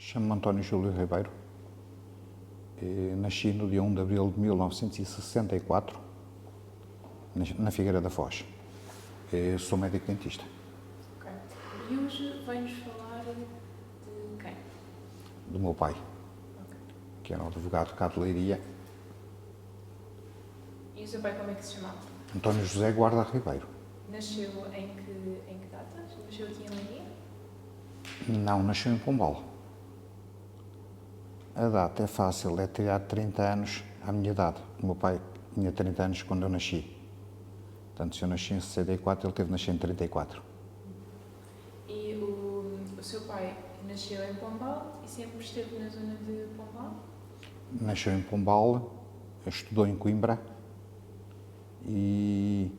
Chamo-me António Júlio Ribeiro. Nasci no dia 1 de abril de 1964, na Figueira da Foz. Sou médico dentista. Ok. E hoje vai-nos falar de quem? Do meu pai, Ok. que era um advogado cá de Leiria, E o seu pai como é que se chamava? António José Guarda Ribeiro. Nasceu em que data? Nasceu aqui em Leiria? Não, nasceu em Pombal. A data é fácil, é tirar 30 anos à minha idade. O meu pai tinha 30 anos quando eu nasci. Portanto, se eu nasci em 64, ele teve de nascer em 34. E o seu pai nasceu em Pombal e sempre esteve na zona de Pombal? Nasceu em Pombal, estudou em Coimbra e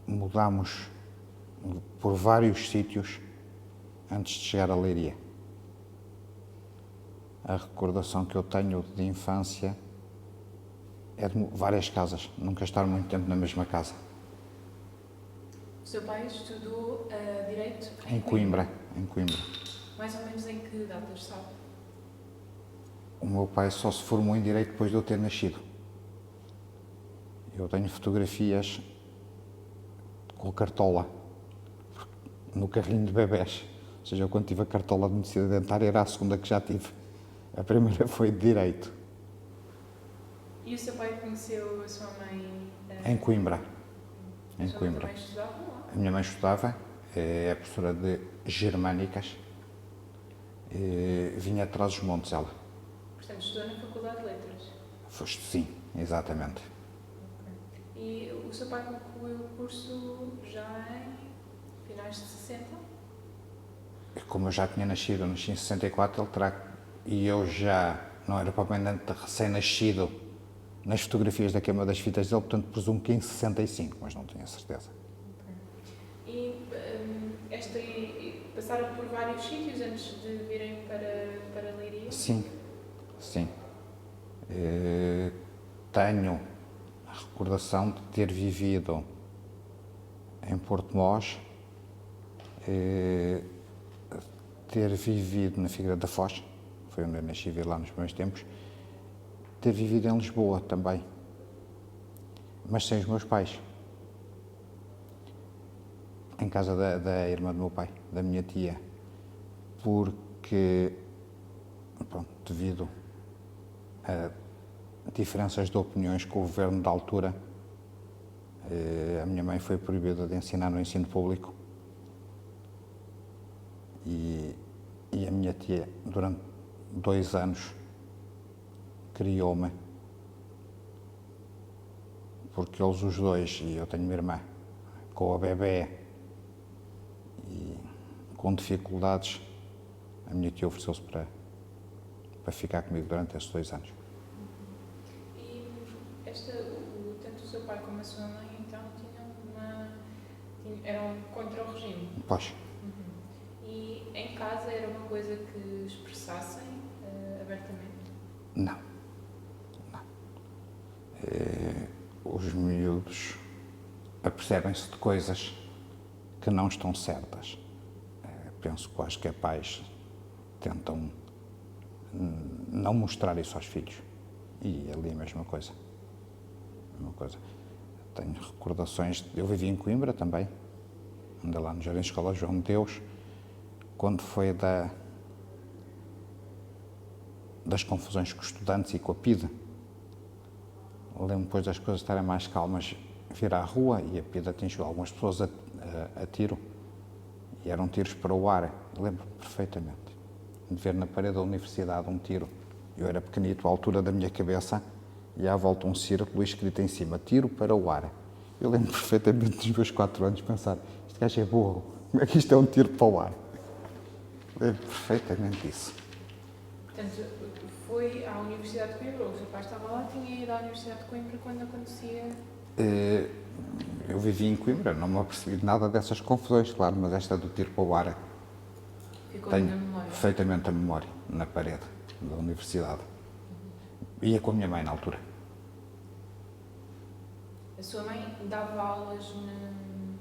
mudámos por vários sítios antes de chegar a Leiria. A recordação que eu tenho de infância é de várias casas, nunca estar muito tempo na mesma casa. O seu pai estudou Direito Em Coimbra. Mais ou menos em que datas, sabe? O meu pai só se formou em Direito depois de eu ter nascido. Eu tenho fotografias com a cartola, no carrinho de bebés. Ou seja, eu quando tive a cartola de medicina dentária era a segunda que já tive. A primeira foi de Direito, E o seu pai conheceu a sua mãe em Coimbra. A sua mãe também estudava lá? A minha mãe estudava, é professora de Germânicas, vinha atrás dos montes ela. Portanto, estudou na Faculdade de Letras? Foste sim, exatamente. Okay. E o seu pai concluiu o curso já em finais de 60? Como eu já tinha nascido, eu nasci em 64, ele terá... E eu já não era propriamente recém-nascido nas fotografias da queima das fitas dele, portanto presumo que em 65, mas não tenho a certeza. Okay. E passaram por vários sítios antes de virem para Leiria? Sim. Tenho a recordação de ter vivido em Porto Mós, ter vivido na Figueira da Foz, foi onde eu nasci e vi lá nos primeiros tempos, ter vivido em Lisboa também, mas sem os meus pais. Em casa da irmã do meu pai, da minha tia, porque, pronto, devido a diferenças de opiniões com o governo da altura, a minha mãe foi proibida de ensinar no ensino público e a minha tia, durante 2 anos, criou-me, porque eles os dois, e eu tenho uma irmã, com a bebé e com dificuldades, a minha tia ofereceu-se para ficar comigo durante esses 2 anos. E tanto o seu pai como a sua mãe, então, eram contra o regime? Pois. E em casa era uma coisa que expressassem abertamente? Não. Os miúdos apercebem-se de coisas que não estão certas. Penso que os pais tentam não mostrar isso aos filhos. E ali a mesma coisa. Tenho recordações, eu vivi em Coimbra também, andei lá no Jardim Escola João de Deus, quando foi das confusões com os estudantes e com a PIDE. Lembro depois das coisas estarem mais calmas, vir à rua e a PIDE atingiu algumas pessoas a tiro, e eram tiros para o ar. Lembro-me perfeitamente de ver na parede da universidade um tiro. Eu era pequenito, à altura da minha cabeça, e à volta um círculo escrito em cima, tiro para o ar. Eu lembro perfeitamente dos meus 4 anos pensar, este gajo é burro, como é que isto é um tiro para o ar? Lembro perfeitamente isso. Portanto, foi à Universidade de Coimbra, o seu pai estava lá, tinha ido à Universidade de Coimbra quando acontecia... Eu vivi em Coimbra, não me apercebi de nada dessas confusões, claro, mas esta do tiro para o ar Ficou tenho na memória? perfeitamente a memória, na parede da universidade. Ia com a minha mãe na altura. A sua mãe dava aulas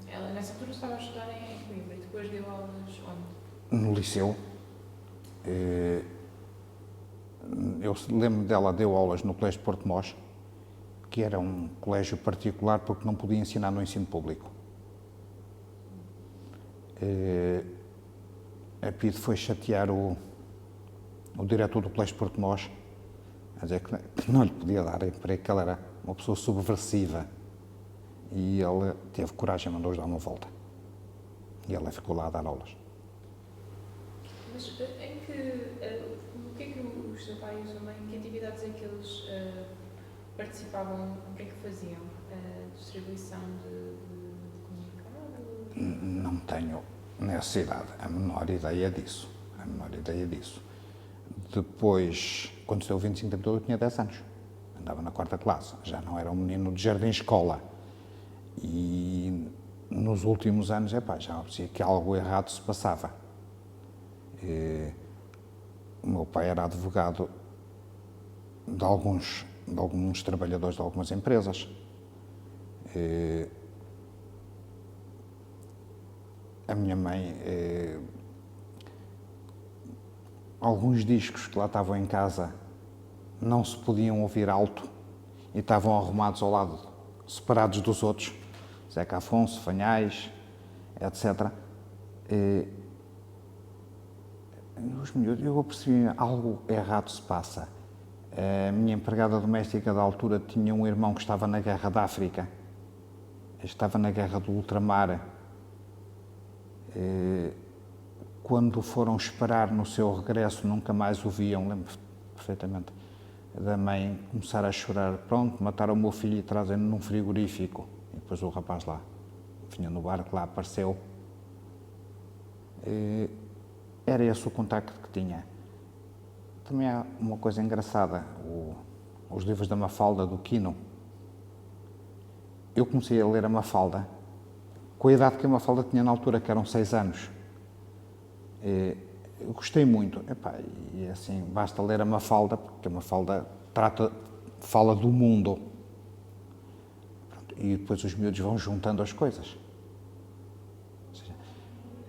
ela nessa altura estava a estudar em Coimbra e depois deu aulas onde? No liceu, Eu lembro dela, deu aulas no Colégio de Porto Mós, que era um colégio particular porque não podia ensinar no ensino público. A PIDE foi chatear o diretor do Colégio de Porto Mós, a dizer que não lhe podia dar emprego, que ela era uma pessoa subversiva. E ele teve coragem e mandou-os dar uma volta. E ela ficou lá a dar aulas. Mas o que é que o seu pai e a sua mãe, que atividades é que eles participavam, o que é que faziam? Distribuição de comunicado? Não tenho, nessa idade, a menor ideia disso. A menor ideia disso. Depois, quando saiu o 25 de abril, eu tinha 10 anos. Andava na 4ª classe. Já não era um menino de jardim-escola. E nos últimos anos, já parecia que algo errado se passava. O meu pai era advogado de alguns trabalhadores de algumas empresas. A minha mãe, alguns discos que lá estavam em casa não se podiam ouvir alto e estavam arrumados ao lado, separados dos outros. Zeca Afonso, Fanhais, etc. Os miúdos, eu percebi, algo errado se passa. A minha empregada doméstica da altura tinha um irmão que estava na Guerra da África, estava na Guerra do Ultramar. Quando foram esperar no seu regresso, nunca mais o viam, lembro perfeitamente da mãe começar a chorar, pronto, mataram o meu filho e trazem-no num frigorífico. E depois o rapaz lá, vinha no barco, lá apareceu. Era esse o contacto que tinha. Também há uma coisa engraçada, os livros da Mafalda, do Quino. Eu comecei a ler a Mafalda com a idade que a Mafalda tinha na altura, que eram 6 anos. Eu gostei muito. E assim, basta ler a Mafalda, porque a Mafalda fala do mundo. E depois os miúdos vão juntando as coisas. Ou seja,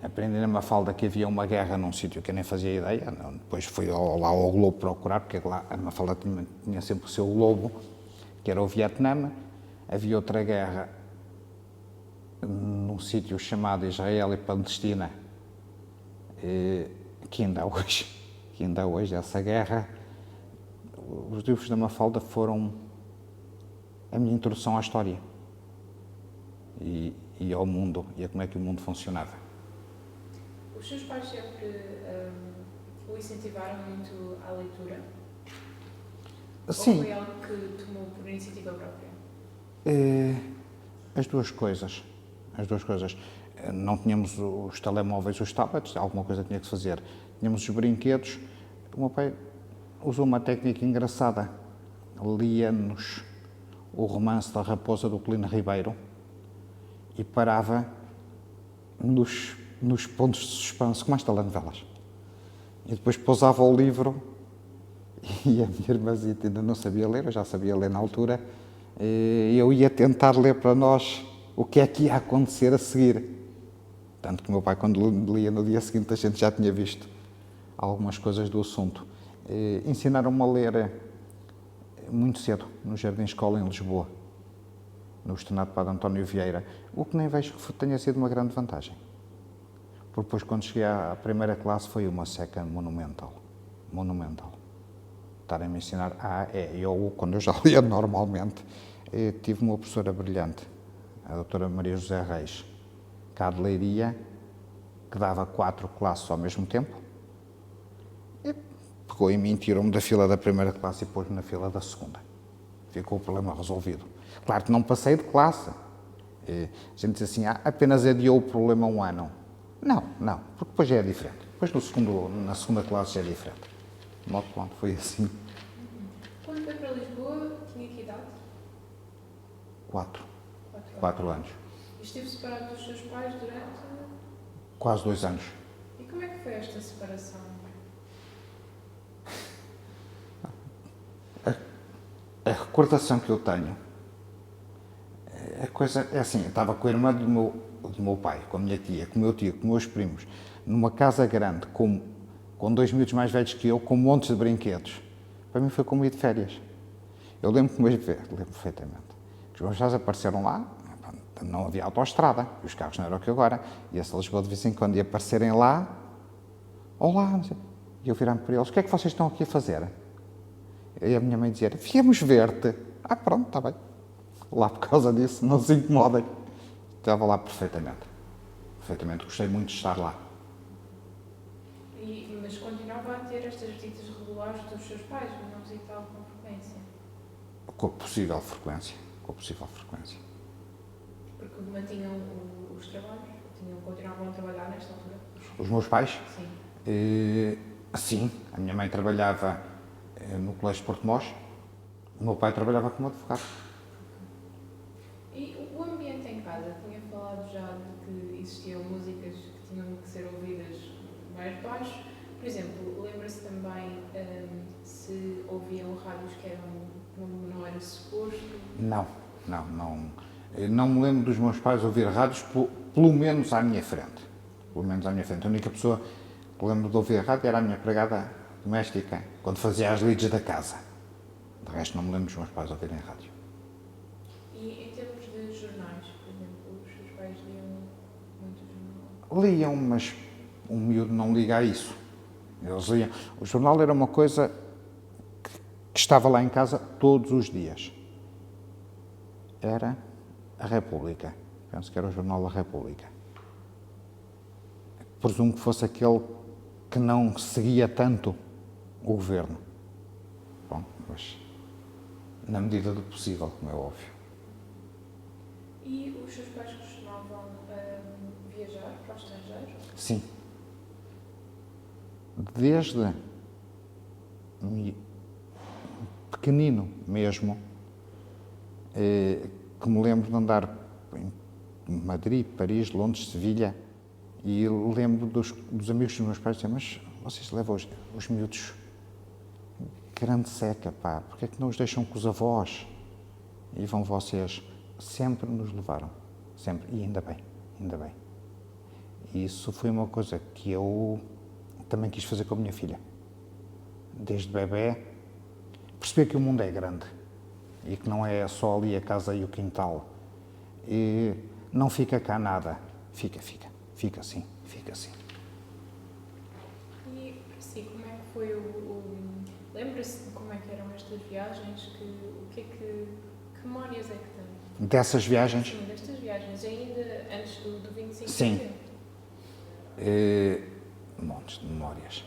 aprendi na Mafalda que havia uma guerra num sítio que eu nem fazia ideia. Depois fui lá ao Globo procurar, porque lá a Mafalda tinha sempre o seu Globo, que era o Vietnã. Havia outra guerra num sítio chamado Israel e Palestina, que ainda há hoje essa guerra. Os livros da Mafalda foram a minha introdução à história e ao mundo, e a como é que o mundo funcionava. Os seus pais sempre o incentivaram muito à leitura? Sim. Ou foi algo que tomou por iniciativa própria? As duas coisas. Não tínhamos os telemóveis, os tablets, alguma coisa tinha que fazer. Tínhamos os brinquedos. O meu pai usou uma técnica engraçada. Lia-nos o romance da Raposa do Colino Ribeiro e parava nos pontos de suspense, como as telenovelas. E depois pousava o livro e a minha irmãzita ainda não sabia ler, eu já sabia ler na altura, e eu ia tentar ler para nós o que é que ia acontecer a seguir. Tanto que o meu pai, quando lia no dia seguinte, a gente já tinha visto algumas coisas do assunto. Ensinaram-me a ler muito cedo, no Jardim Escola em Lisboa, no Externato Padre António Vieira, o que nem vejo que tenha sido uma grande vantagem. Porque depois, quando cheguei à primeira classe, foi uma seca monumental. Estarem-me a ensinar A, E e O, quando eu já lia normalmente. Tive uma professora brilhante, a doutora Maria José Reis, cá de Leiria, que dava 4 classes ao mesmo tempo. E pegou em mim, tirou-me da fila da primeira classe e pôs-me na fila da segunda. Ficou o problema resolvido. Claro que não passei de classe. A gente diz assim, apenas adiou o problema 1 ano. Não, porque depois já é diferente. Depois na segunda classe já é diferente. De modo pronto, foi assim. Quando foi para Lisboa, tinha que idade? 4 anos. E esteve separado dos seus pais durante? Quase 2 anos. E como é que foi esta separação? A recordação que eu tenho, a coisa é assim, eu estava com a irmã do meu pai, com a minha tia, com o meu tio, com meus primos, numa casa grande, com com 2 miúdos mais velhos que eu, com montes de brinquedos. Para mim foi como ir de férias. Eu lembro-me perfeitamente. Os meus pais apareceram lá, não havia autoestrada, os carros não eram o que agora. Ia-se a Lisboa de vez em quando e aparecerem lá, olá, não sei. E eu virava para eles, o que é que vocês estão aqui a fazer? E a minha mãe dizia, viemos ver-te. Ah, pronto, está bem. Lá por causa disso, não se incomodem. Estava lá perfeitamente. Perfeitamente, gostei muito de estar lá. Mas continuava a ter estas visitas regulares dos seus pais, mas não visitava com frequência? Com a possível frequência. Com a possível frequência. Porque mantinham os trabalhos? Continuavam a trabalhar nesta altura? Os meus pais? Sim. Sim, a minha mãe trabalhava no Colégio de Porto Mós, o meu pai trabalhava como advogado. E o ambiente em casa? Tinha falado já de que existiam músicas que tinham que ser ouvidas mais baixo. Por exemplo, lembra-se também se ouviam rádios que não era suposto? Não. Eu não me lembro dos meus pais ouvir rádios, pelo menos à minha frente. Pelo menos à minha frente. A única pessoa que lembro de ouvir rádio era a minha empregada doméstica, quando fazia as lides da casa. De resto, não me lembro dos meus pais ouvirem rádio. E em termos de jornais, por exemplo, os seus pais liam muito jornal? Liam, mas um miúdo não liga a isso. Eles liam. O jornal era uma coisa que estava lá em casa todos os dias. Era a República. Penso que era o jornal da República. Presumo que fosse aquele que não seguia tanto o governo. Bom, mas na medida do possível, como é óbvio. E os seus pais costumavam viajar para o estrangeiro? Sim. Desde pequenino mesmo, que me lembro de andar em Madrid, Paris, Londres, Sevilha, e lembro dos amigos dos meus pais dizer, mas vocês levam os miúdos grande seca, pá, porque é que não os deixam com os avós? E vão vocês. Sempre nos levaram, sempre, e ainda bem. E isso foi uma coisa que eu também quis fazer com a minha filha. Desde bebê, perceber que o mundo é grande e que não é só ali a casa e o quintal. E não fica cá nada. Fica assim. E para si, como é que foi lembra-se de como é que eram estas viagens? Que memórias é que tem? Dessas viagens? Sim, destas viagens, ainda antes do 25 de Sim. setembro. Montes de memórias.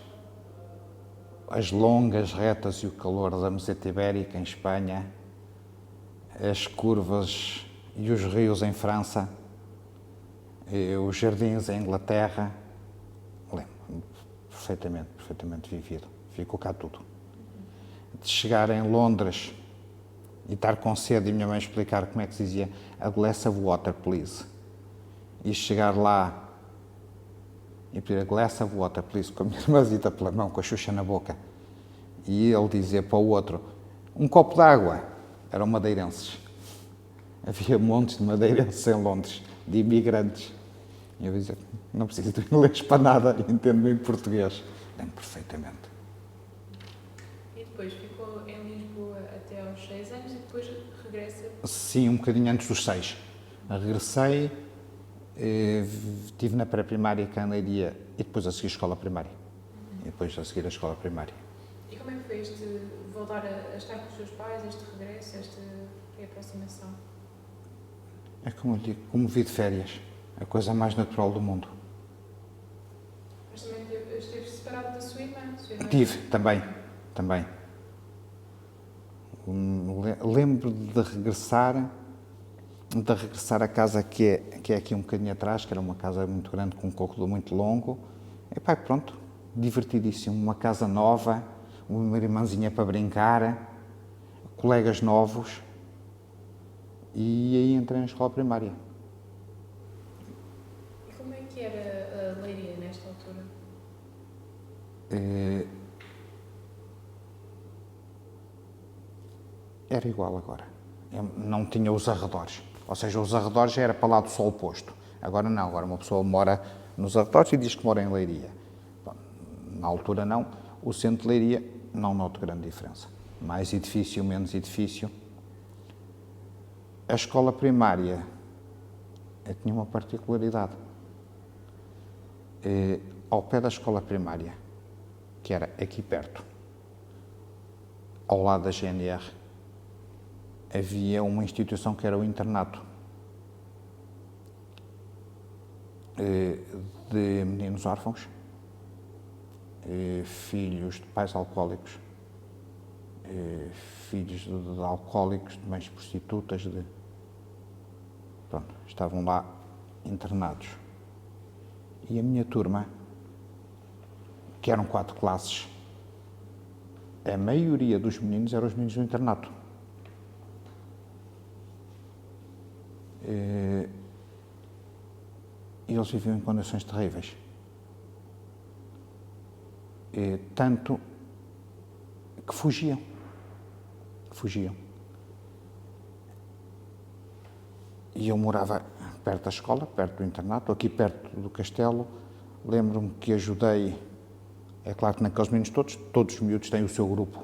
As longas retas e o calor da meseta ibérica em Espanha, as curvas e os rios em França, os jardins em Inglaterra. Lembro-me perfeitamente vivido. Ficou cá tudo. De chegar em Londres e estar com sede e minha mãe explicar como é que se dizia a glass of water, please. E chegar lá e pedir a glass of water, please, com a minha irmãzita pela mão, com a Xuxa na boca. E ele dizia para o outro, um copo de água. Eram madeirenses. Havia montes de madeirenses em Londres, de imigrantes. E eu dizia, não preciso de inglês para nada, entendo-me em português. Lembro perfeitamente. E depois ficou em Lisboa até aos 6 anos e depois regressa? Sim, um bocadinho antes dos 6. Regressei, estive na pré-primária cá em Leiria e depois a seguir a escola primária. E depois a seguir a escola primária. E como é que foi este voltar a estar com os seus pais, este regresso, esta reaproximação? É como eu digo, como vir de férias. A coisa mais natural do mundo. Mas também esteve separado da sua irmã? Tive, também. Lembro de regressar à casa que é aqui um bocadinho atrás, que era uma casa muito grande, com um corredor muito longo. E pá, pronto, divertidíssimo. Uma casa nova, uma irmãzinha para brincar, colegas novos. E aí entrei na escola primária. E como é que era a Leiria nesta altura? Era igual agora. Eu não tinha os arredores. Ou seja, os arredores já era para lá do sol posto. Agora não, agora uma pessoa mora nos arredores e diz que mora em Leiria. Bom, na altura não, o centro de Leiria não noto grande diferença. Mais edifício, menos edifício. A escola primária tinha uma particularidade. Ao pé da escola primária, que era aqui perto, ao lado da GNR, havia uma instituição que era o internato de meninos órfãos, filhos de pais alcoólicos, filhos de alcoólicos, de mães prostitutas, pronto, estavam lá internados. E a minha turma, que eram 4 classes, a maioria dos meninos eram os meninos do internato. E eles viviam em condições terríveis. Tanto que fugiam. E eu morava perto da escola, perto do internato, aqui perto do castelo. Lembro-me que ajudei, é claro que naqueles meninos todos os miúdos têm o seu grupo.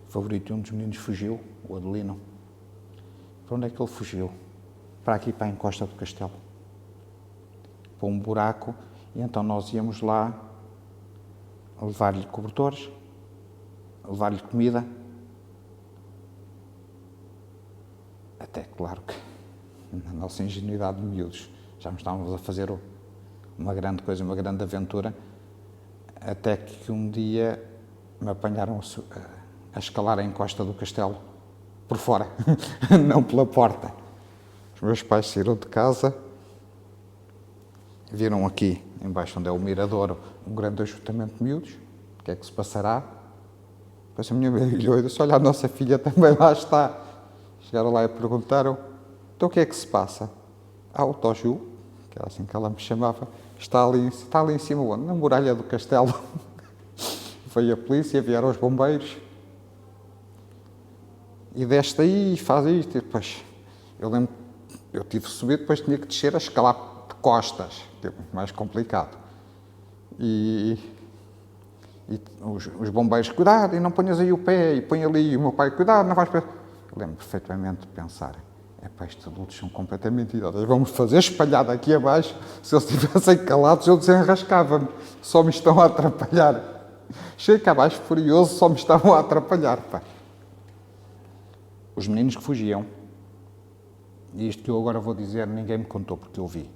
Favorito, um dos meninos fugiu, o Adelino. Para onde é que ele fugiu? Para aqui, para a encosta do castelo. Para um buraco, e então nós íamos lá levar-lhe cobertores, levar-lhe comida. Até, claro que, na nossa ingenuidade de miúdos, já nos estávamos a fazer uma grande coisa, uma grande aventura, até que um dia me apanharam a escalar a encosta do castelo por fora, não pela porta. Os meus pais saíram de casa, viram aqui, embaixo onde é o mirador, um grande ajuntamento de miúdos. O que é que se passará? Depois a minha mãe olhou e disse: olha, a nossa filha também lá está. Chegaram lá e perguntaram: então o que é que se passa? O Toju, que era assim que ela me chamava, está ali em cima, onde? Na muralha do castelo. Foi a polícia, vieram os bombeiros. E desce aí e faz isto. E depois, eu lembro, eu tive que subir, depois tinha que descer a escalar de costas, que é muito mais complicado. E os bombeiros: cuidado, e não ponhas aí o pé, e põe ali, e o meu pai: cuidado, não vais para... Eu lembro perfeitamente de pensar: estes adultos são completamente idiotas, vamos fazer espalhado aqui abaixo, se eles estivessem calados eu desenrascava-me, só me estão a atrapalhar. Cheguei cá abaixo furioso, só me estavam a atrapalhar, pá. Os meninos que fugiam, e isto que eu agora vou dizer, ninguém me contou porque eu vi.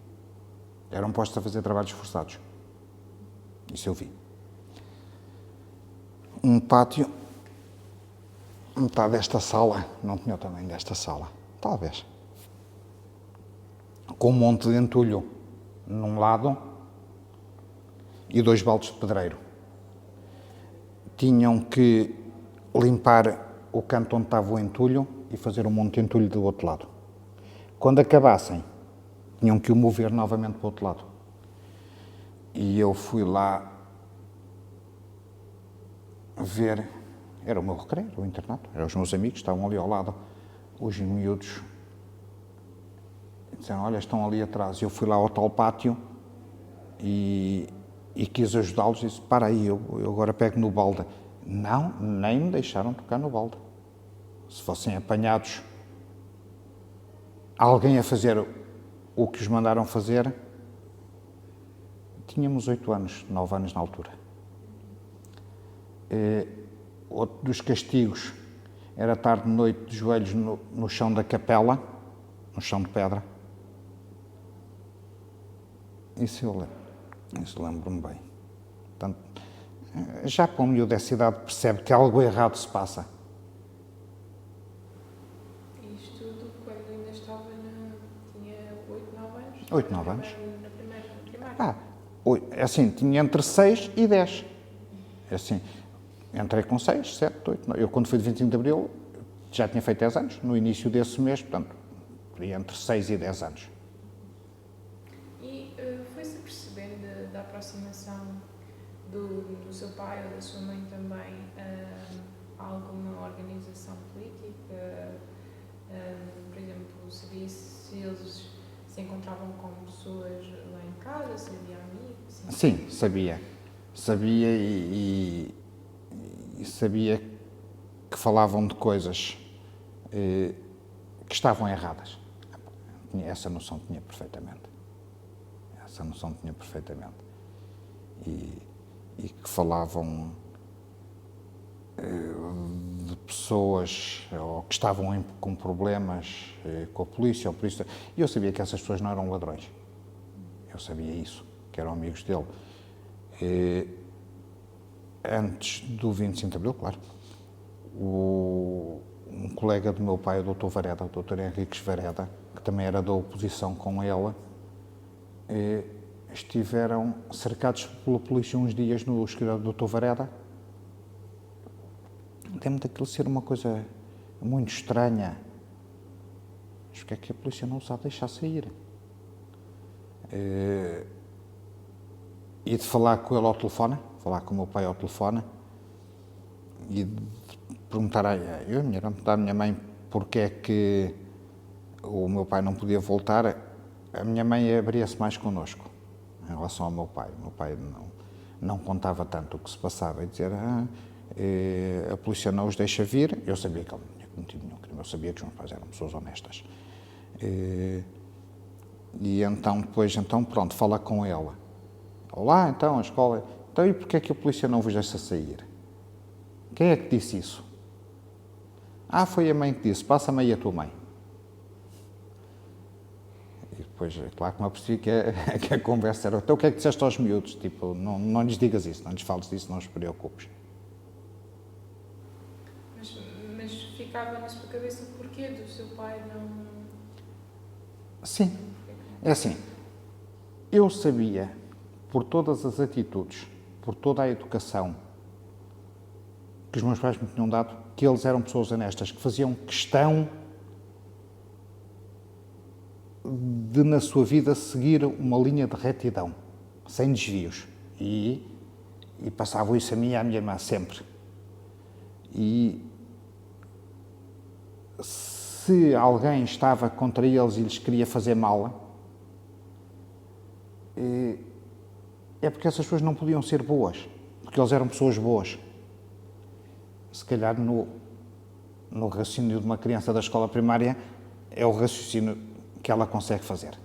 Eram postos a fazer trabalhos forçados. Isso eu vi. Um pátio, metade desta sala, não tinha o tamanho desta sala, talvez, com um monte de entulho num lado e 2 baldes de pedreiro. Tinham que limpar o canto onde estava o entulho e fazer um monte de entulho do outro lado. Quando acabassem, tinham que o mover novamente para o outro lado. E eu fui lá ver, era o meu recreio, era o internato, eram os meus amigos, estavam ali ao lado, os miúdos, disseram: olha, estão ali atrás. Eu fui lá ao tal pátio e quis ajudá-los, disse: para aí, eu agora pego no balde. Não, nem me deixaram tocar no balde. Se fossem apanhados, alguém a fazer o que os mandaram fazer, tínhamos 8 anos, 9 anos na altura. Outro dos castigos era estar de noite de joelhos no chão da capela, no chão de pedra. Isso lembro-me bem. Portanto, já para um miúdo dessa idade percebe que algo errado se passa. Isto tudo quando ainda estava tinha 8, 9 anos? 8, 9 anos. Na primária? Assim, tinha entre 6 e 10. Assim, entrei com 6, 7, 8, 9. Eu, quando fui de 25 de Abril, já tinha feito 10 anos, no início desse mês, portanto, entre 6 e 10 anos. E foi-se percebendo da aproximação do seu pai ou da sua mãe também a alguma organização política? Por exemplo, sabia se eles se encontravam com pessoas lá em casa, se havia amigos? Sim, sabia. sabia e sabia que falavam de coisas que estavam erradas. Essa noção tinha perfeitamente. Essa noção tinha perfeitamente. E que falavam de pessoas ou que estavam com problemas com a polícia ou por isso. E eu sabia que essas pessoas não eram ladrões. Eu sabia isso, que eram amigos dele. Antes do 25 de Abril, claro, um colega do meu pai, o Dr. Vareda, o Dr. Henriques Vareda, que também era da oposição com ele, estiveram cercados pela polícia uns dias no escritório do Dr. Vareda. Lembro daquilo ser uma coisa muito estranha. Mas porque é que a polícia não os há de deixar sair? E de falar com ele ao telefone, falar com o meu pai ao telefone, e de perguntar a minha mãe porque é que o meu pai não podia voltar. A minha mãe abria-se mais connosco em relação ao meu pai. O meu pai não contava tanto o que se passava e dizer a polícia não os deixa vir. Eu sabia que ele não tinha cometido nenhum crime, eu sabia que os meus pais eram pessoas honestas. E então, pronto, fala com ela. Olá, então, a escola. Então, e porquê é que a polícia não vos deixa sair? Quem é que disse isso? Foi a mãe que disse, passa-me aí a tua mãe. E depois, claro que me apercebi que a conversa era, então o que é que disseste aos miúdos? Tipo, não lhes digas isso, não lhes fales disso, não os preocupes. Mas ficava na sua cabeça o porquê do seu pai não... Sim, é assim, eu sabia, por todas as atitudes, por toda a educação que os meus pais me tinham dado, que eles eram pessoas honestas, que faziam questão de, na sua vida, seguir uma linha de retidão, sem desvios. E passavam isso a mim e à minha irmã sempre. E se alguém estava contra eles e lhes queria fazer mal, é porque essas pessoas não podiam ser boas, porque eles eram pessoas boas. Se calhar no raciocínio de uma criança da escola primária é o raciocínio que ela consegue fazer.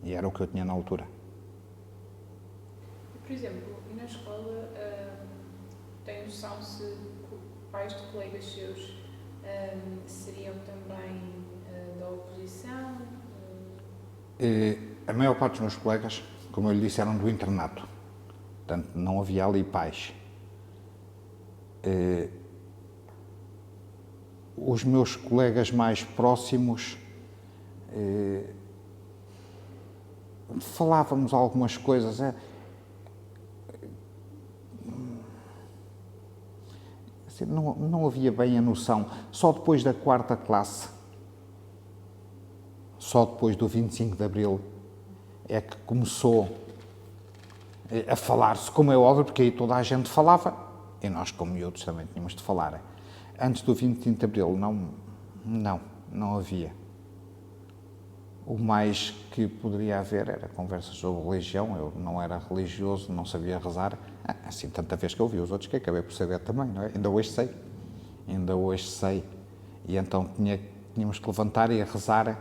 E era o que eu tinha na altura. Por exemplo, na escola tem noção se pais de colegas seus seriam também da oposição? A maior parte dos meus colegas, como eu lhe disse, eram do internato. Portanto, não havia ali pais. Os meus colegas mais próximos falávamos algumas coisas. Assim, não havia bem a noção. Só depois da 4ª classe, só depois do 25 de Abril, é que começou a falar-se, como é óbvio, porque aí toda a gente falava, e nós, como miúdos, também tínhamos de falar. Antes do 25 de Abril, não havia. O mais que poderia haver era conversas sobre religião. Eu não era religioso, não sabia rezar. Assim, tanta vez que eu vi os outros que acabei por saber também, não é? Ainda hoje sei. E então tínhamos que levantar e rezar.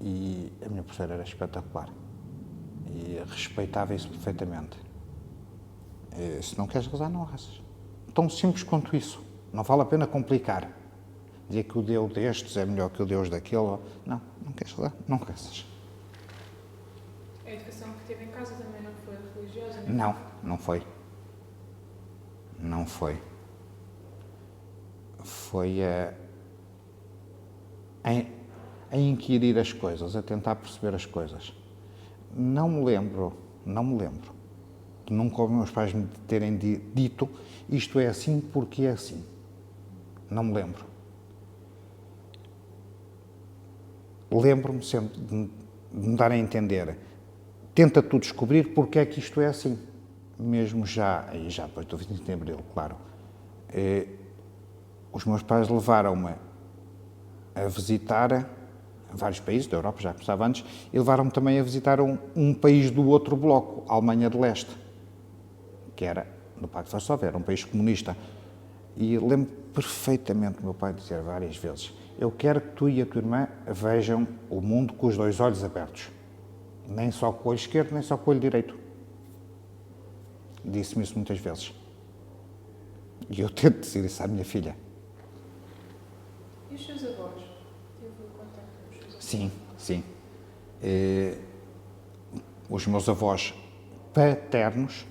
E a minha professora era espetacular. E respeitava isso perfeitamente. Se não queres rezar, não rezas. Tão simples quanto isso. Não vale a pena complicar. Dizer que o Deus destes é melhor que o Deus daquele. Não queres rezar, não rezas. A educação que teve em casa também não foi religiosa? Não foi. Não foi. Foi a inquirir as coisas, a tentar perceber as coisas. Não me lembro de nunca os meus pais me terem dito isto é assim porque é assim. Não me lembro. Lembro-me sempre de me dar a entender. Tenta tu descobrir porque é que isto é assim. Mesmo já depois do 25 de Abril, claro. Os meus pais levaram-me a visitar vários países da Europa, já começava antes, e levaram-me também a visitar um país do outro bloco, a Alemanha de Leste, que era no Pacto de Varsóvia, era um país comunista. E lembro perfeitamente o meu pai dizer várias vezes: eu quero que tu e a tua irmã vejam o mundo com os dois olhos abertos. Nem só com o olho esquerdo, nem só com o olho direito. Disse-me isso muitas vezes. E eu tento dizer isso à minha filha. E os seus avós? Teve contato com os seus avós? Sim, sim. Os meus avós paternos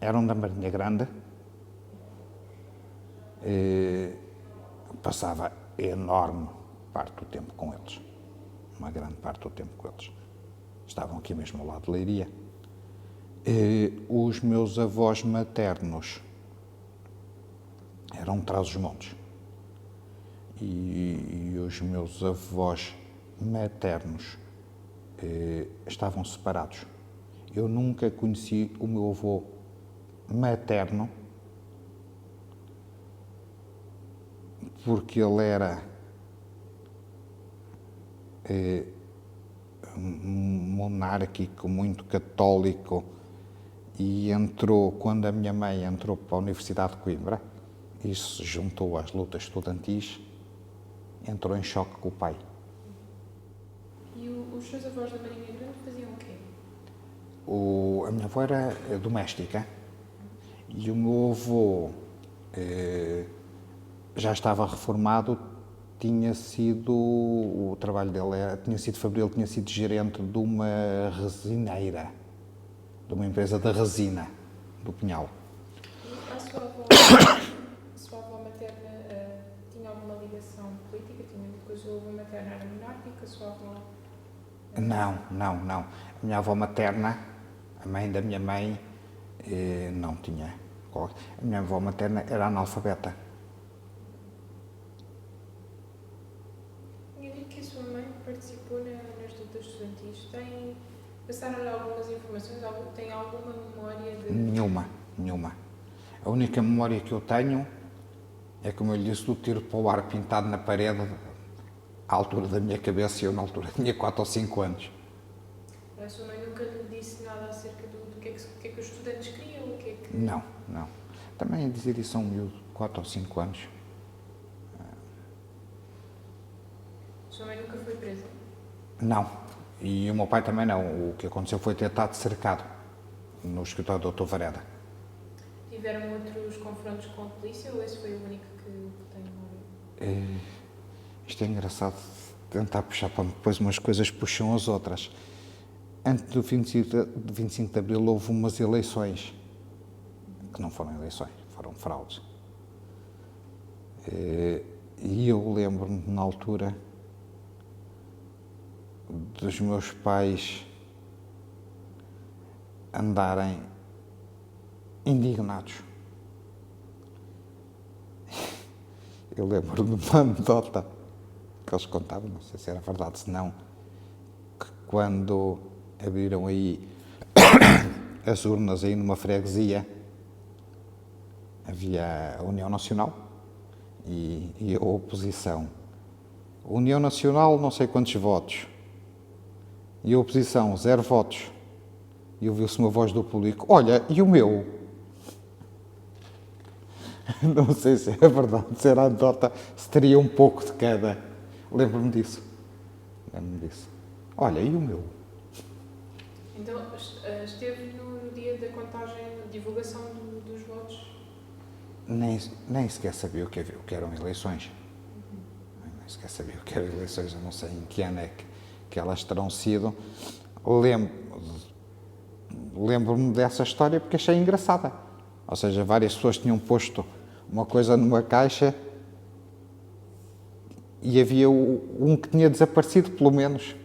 eram da Marinha Grande. Passava enorme parte do tempo com eles. Uma grande parte do tempo com eles. Estavam aqui mesmo ao lado de Leiria. Os meus avós maternos eram de Trás-os-Montes. E os meus avós maternos estavam separados. Eu nunca conheci o meu avô materno, porque ele era monárquico, muito católico, e entrou, quando a minha mãe entrou para a Universidade de Coimbra, e se juntou às lutas estudantis, entrou em choque com o pai. E os seus avós da Marinha Grande faziam o quê? A minha avó era doméstica e o meu avô já estava reformado, tinha sido, o trabalho dele tinha sido fabril, tinha sido gerente de uma resineira, de uma empresa da resina, do Pinhal. E a sua avó materna tinha alguma ligação política? Porque a sua avó materna era monárquica, a sua avó... Não. A minha avó materna, a mãe da minha mãe, não tinha. A minha avó materna era analfabeta. Tinha dito que a sua mãe participou nas lutas estudantis. Passaram-lhe algumas informações? Tem alguma memória de... Nenhuma. A única memória que eu tenho é, como eu lhe disse, do tiro para o ar pintado na parede, à altura da minha cabeça, e eu na altura tinha 4 ou 5 anos. A sua mãe nunca lhe disse nada acerca do que é que os estudantes queriam? O que é que... Não. Também a dizer isso a um miúdo de 4 ou 5 anos. A sua mãe nunca foi presa? Não. E o meu pai também não. O que aconteceu foi ter estado cercado no escritório do Dr. Vareda. Tiveram outros confrontos com a polícia ou esse foi o único que tem memória? Isto é engraçado, tentar puxar para depois umas coisas puxam as outras. Antes do 25 de Abril houve umas eleições, que não foram eleições, foram fraudes. E eu lembro-me, na altura, dos meus pais andarem indignados. Eu lembro-me de uma anedota que eles contavam, não sei se era verdade, se não, que quando abriram aí as urnas aí numa freguesia, havia a União Nacional e a oposição. União Nacional, não sei quantos votos. E a oposição, 0 votos. E ouviu-se uma voz do público: olha, e o meu? Não sei se é verdade, se era anedota, se teria um pouco de cada. Lembro-me disso. Olha, e o meu? Então, esteve no dia da contagem, divulgação dos votos? Nem sequer sabia o que eram eleições. Nem sequer sabia o que eram eleições, eu não sei em que ano é que elas terão sido. Lembro-me dessa história porque achei engraçada. Ou seja, várias pessoas tinham posto uma coisa numa caixa e havia um que tinha desaparecido, pelo menos.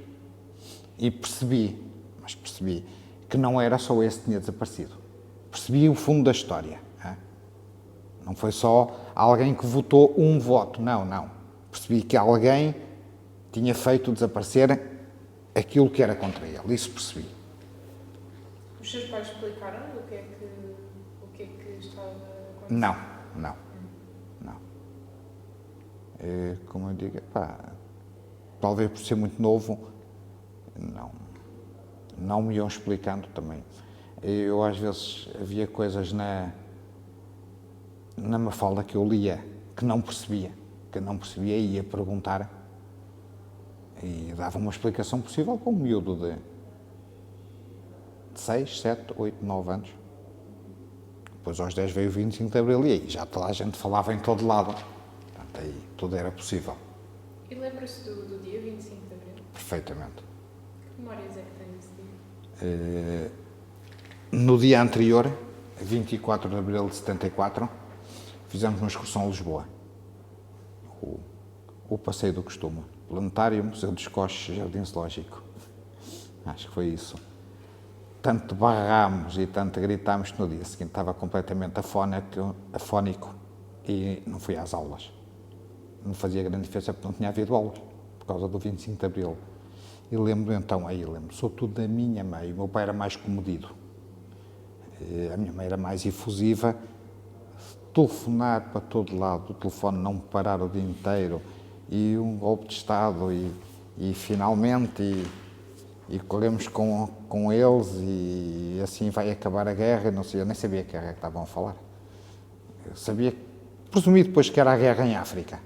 E percebi que não era só esse que tinha desaparecido. Percebi o fundo da história. Não foi só alguém que votou um voto, não. Percebi que alguém tinha feito desaparecer aquilo que era contra ele, isso percebi. Os seus pais explicaram o que é que estava a acontecer? Não. Como eu digo, talvez por ser muito novo, não me iam explicando também. Eu às vezes havia coisas na Mafalda que eu lia, que não percebia e ia perguntar e dava uma explicação possível para um miúdo de 6, 7, 8, 9 anos. Depois aos 10 veio o 25 de Abril e aí já toda a gente falava em todo lado. Portanto, aí tudo era possível. E lembra-se do dia 25 de Abril? Perfeitamente. Que memórias é que tem desse dia? No dia anterior, 24 de Abril de 74, fizemos uma excursão a Lisboa. O passeio do costume. Planetário, Museu dos Coches, Jardim Zoológico. Acho que foi isso. Tanto barrámos e tanto gritámos que no dia seguinte estava completamente afónico e não fui às aulas. Não fazia grande diferença porque não tinha havido aulas, por causa do 25 de Abril. E lembro então, sou tudo da minha mãe. O meu pai era mais comedido. A minha mãe era mais efusiva. Telefonar para todo lado, o telefone não parar o dia inteiro, e um golpe de Estado, e finalmente, e corremos com eles, e assim vai acabar a guerra. Não sei, eu nem sabia que guerra que estavam a falar. Eu sabia, presumi depois que era a guerra em África,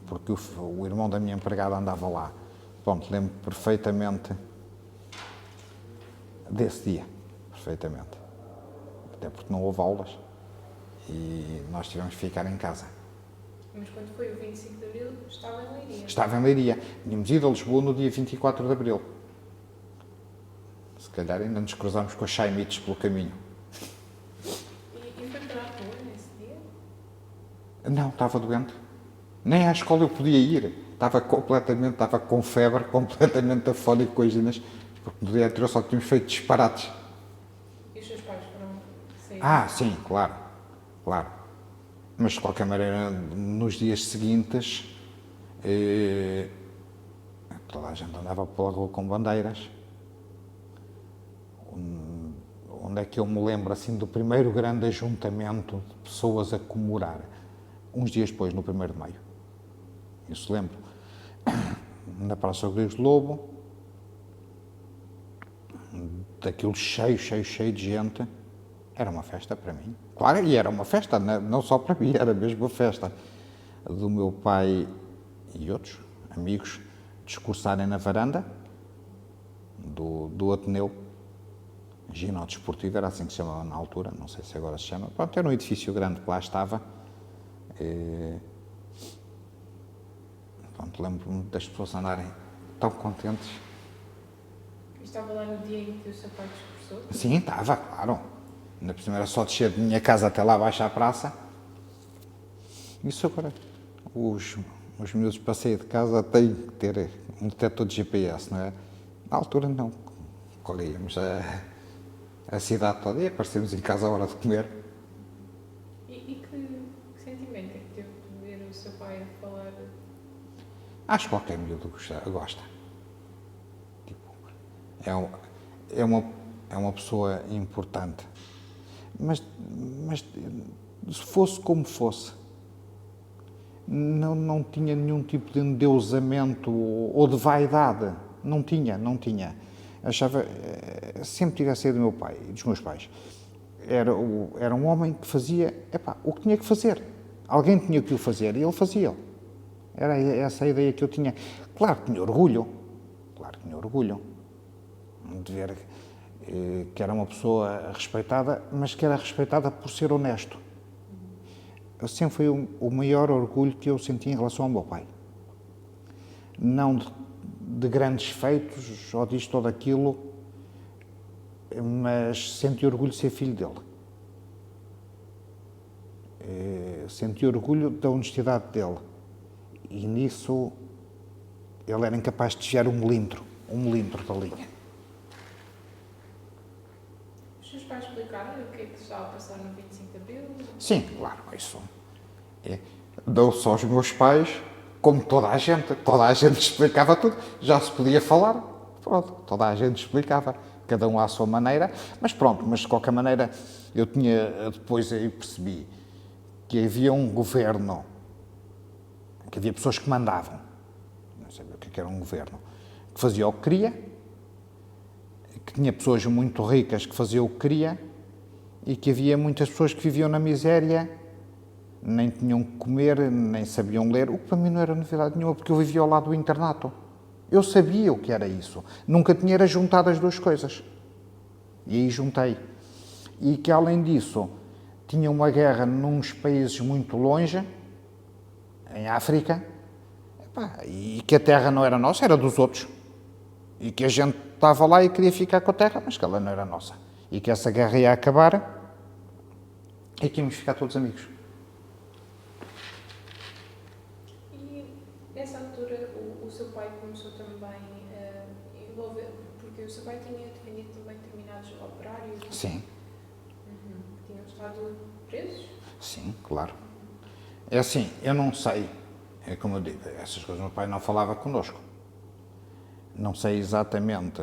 porque o irmão da minha empregada andava lá. Pronto, lembro perfeitamente desse dia, perfeitamente. Até porque não houve aulas e nós tivemos que ficar em casa. Mas quando foi o 25 de Abril, estava em Leiria? Estava em Leiria. Tínhamos ido a Lisboa no dia 24 de Abril. Se calhar ainda nos cruzámos com as chaimites pelo caminho. E foi para a rua nesse dia? Não, estava doente. Nem à escola eu podia ir. Estava com febre, completamente afónico com as ginas, porque no dia anterior só tínhamos feito disparates. E os seus pais foram sair? Sim, claro. Mas de qualquer maneira, nos dias seguintes, toda a gente andava pela rua com bandeiras. Onde é que eu me lembro assim do primeiro grande ajuntamento de pessoas a comemorar? Uns dias depois, no 1º de Maio. Isso lembro. Na Praça Rodrigues de Lobo, daquilo cheio de gente. Era uma festa para mim. Claro, e era uma festa, não só para mim, era mesmo uma festa. Do meu pai e outros amigos discursarem na varanda do Ateneu, ginásio desportivo, era assim que se chamava na altura, não sei se agora se chama. Pronto, era um edifício grande que lá estava. Pronto, lembro-me das pessoas andarem tão contentes. E estava lá no dia em que o seu pai discursou? Sim, estava, claro. Ainda por cima era só descer de minha casa até lá abaixo à praça. Isso agora, os miúdos para sair de casa têm que ter um detector de GPS, não é? Na altura não. Corríamos a cidade toda e aparecemos em casa à hora de comer. E que sentimento é que teve de ver o seu pai a falar? Acho que qualquer miúdo gosta. Tipo, é uma pessoa importante. Mas se fosse como fosse, não tinha nenhum tipo de endeusamento ou de vaidade. Não tinha. Achava, sempre tive a ser do meu pai e dos meus pais. Era um homem que fazia o que tinha que fazer. Alguém tinha que o fazer e ele fazia. Era essa a ideia que eu tinha. Claro que tinha orgulho de ver que era uma pessoa respeitada, mas que era respeitada por ser honesto. Sempre foi o maior orgulho que eu senti em relação ao meu pai. Não de grandes feitos, ou disto ou daquilo, mas senti orgulho de ser filho dele. Senti orgulho da honestidade dele. E nisso ele era incapaz de desviar um milímetro da linha. Os seus pais explicaram o que é que estava a passar no 25 de Abril? Sim, claro, isso. Dou só aos meus pais, como toda a gente explicava tudo, já se podia falar, pronto, toda a gente explicava, cada um à sua maneira, mas pronto, mas de qualquer maneira eu depois aí percebi que havia um governo, que havia pessoas que mandavam, não sabia o que que era um governo que fazia o que queria, que tinha pessoas muito ricas que faziam o que queria e que havia muitas pessoas que viviam na miséria, nem tinham que comer, nem sabiam ler, o que para mim não era novidade nenhuma, porque eu vivia ao lado do internato. Eu sabia o que era isso. Nunca tinha era juntado as duas coisas. E aí juntei. E que, além disso, tinha uma guerra nos países muito longe, em África, e que a terra não era nossa, era dos outros. E que a gente estava lá e queria ficar com a terra, mas que ela não era nossa. E que essa guerra ia acabar e que íamos ficar todos amigos. E nessa altura o seu pai começou também a envolver, porque o seu pai tinha defendido também determinados operários. Sim. Que tinham estado presos? Sim, claro. É assim, eu não sei, é como eu digo, essas coisas o meu pai não falava connosco. Não sei exatamente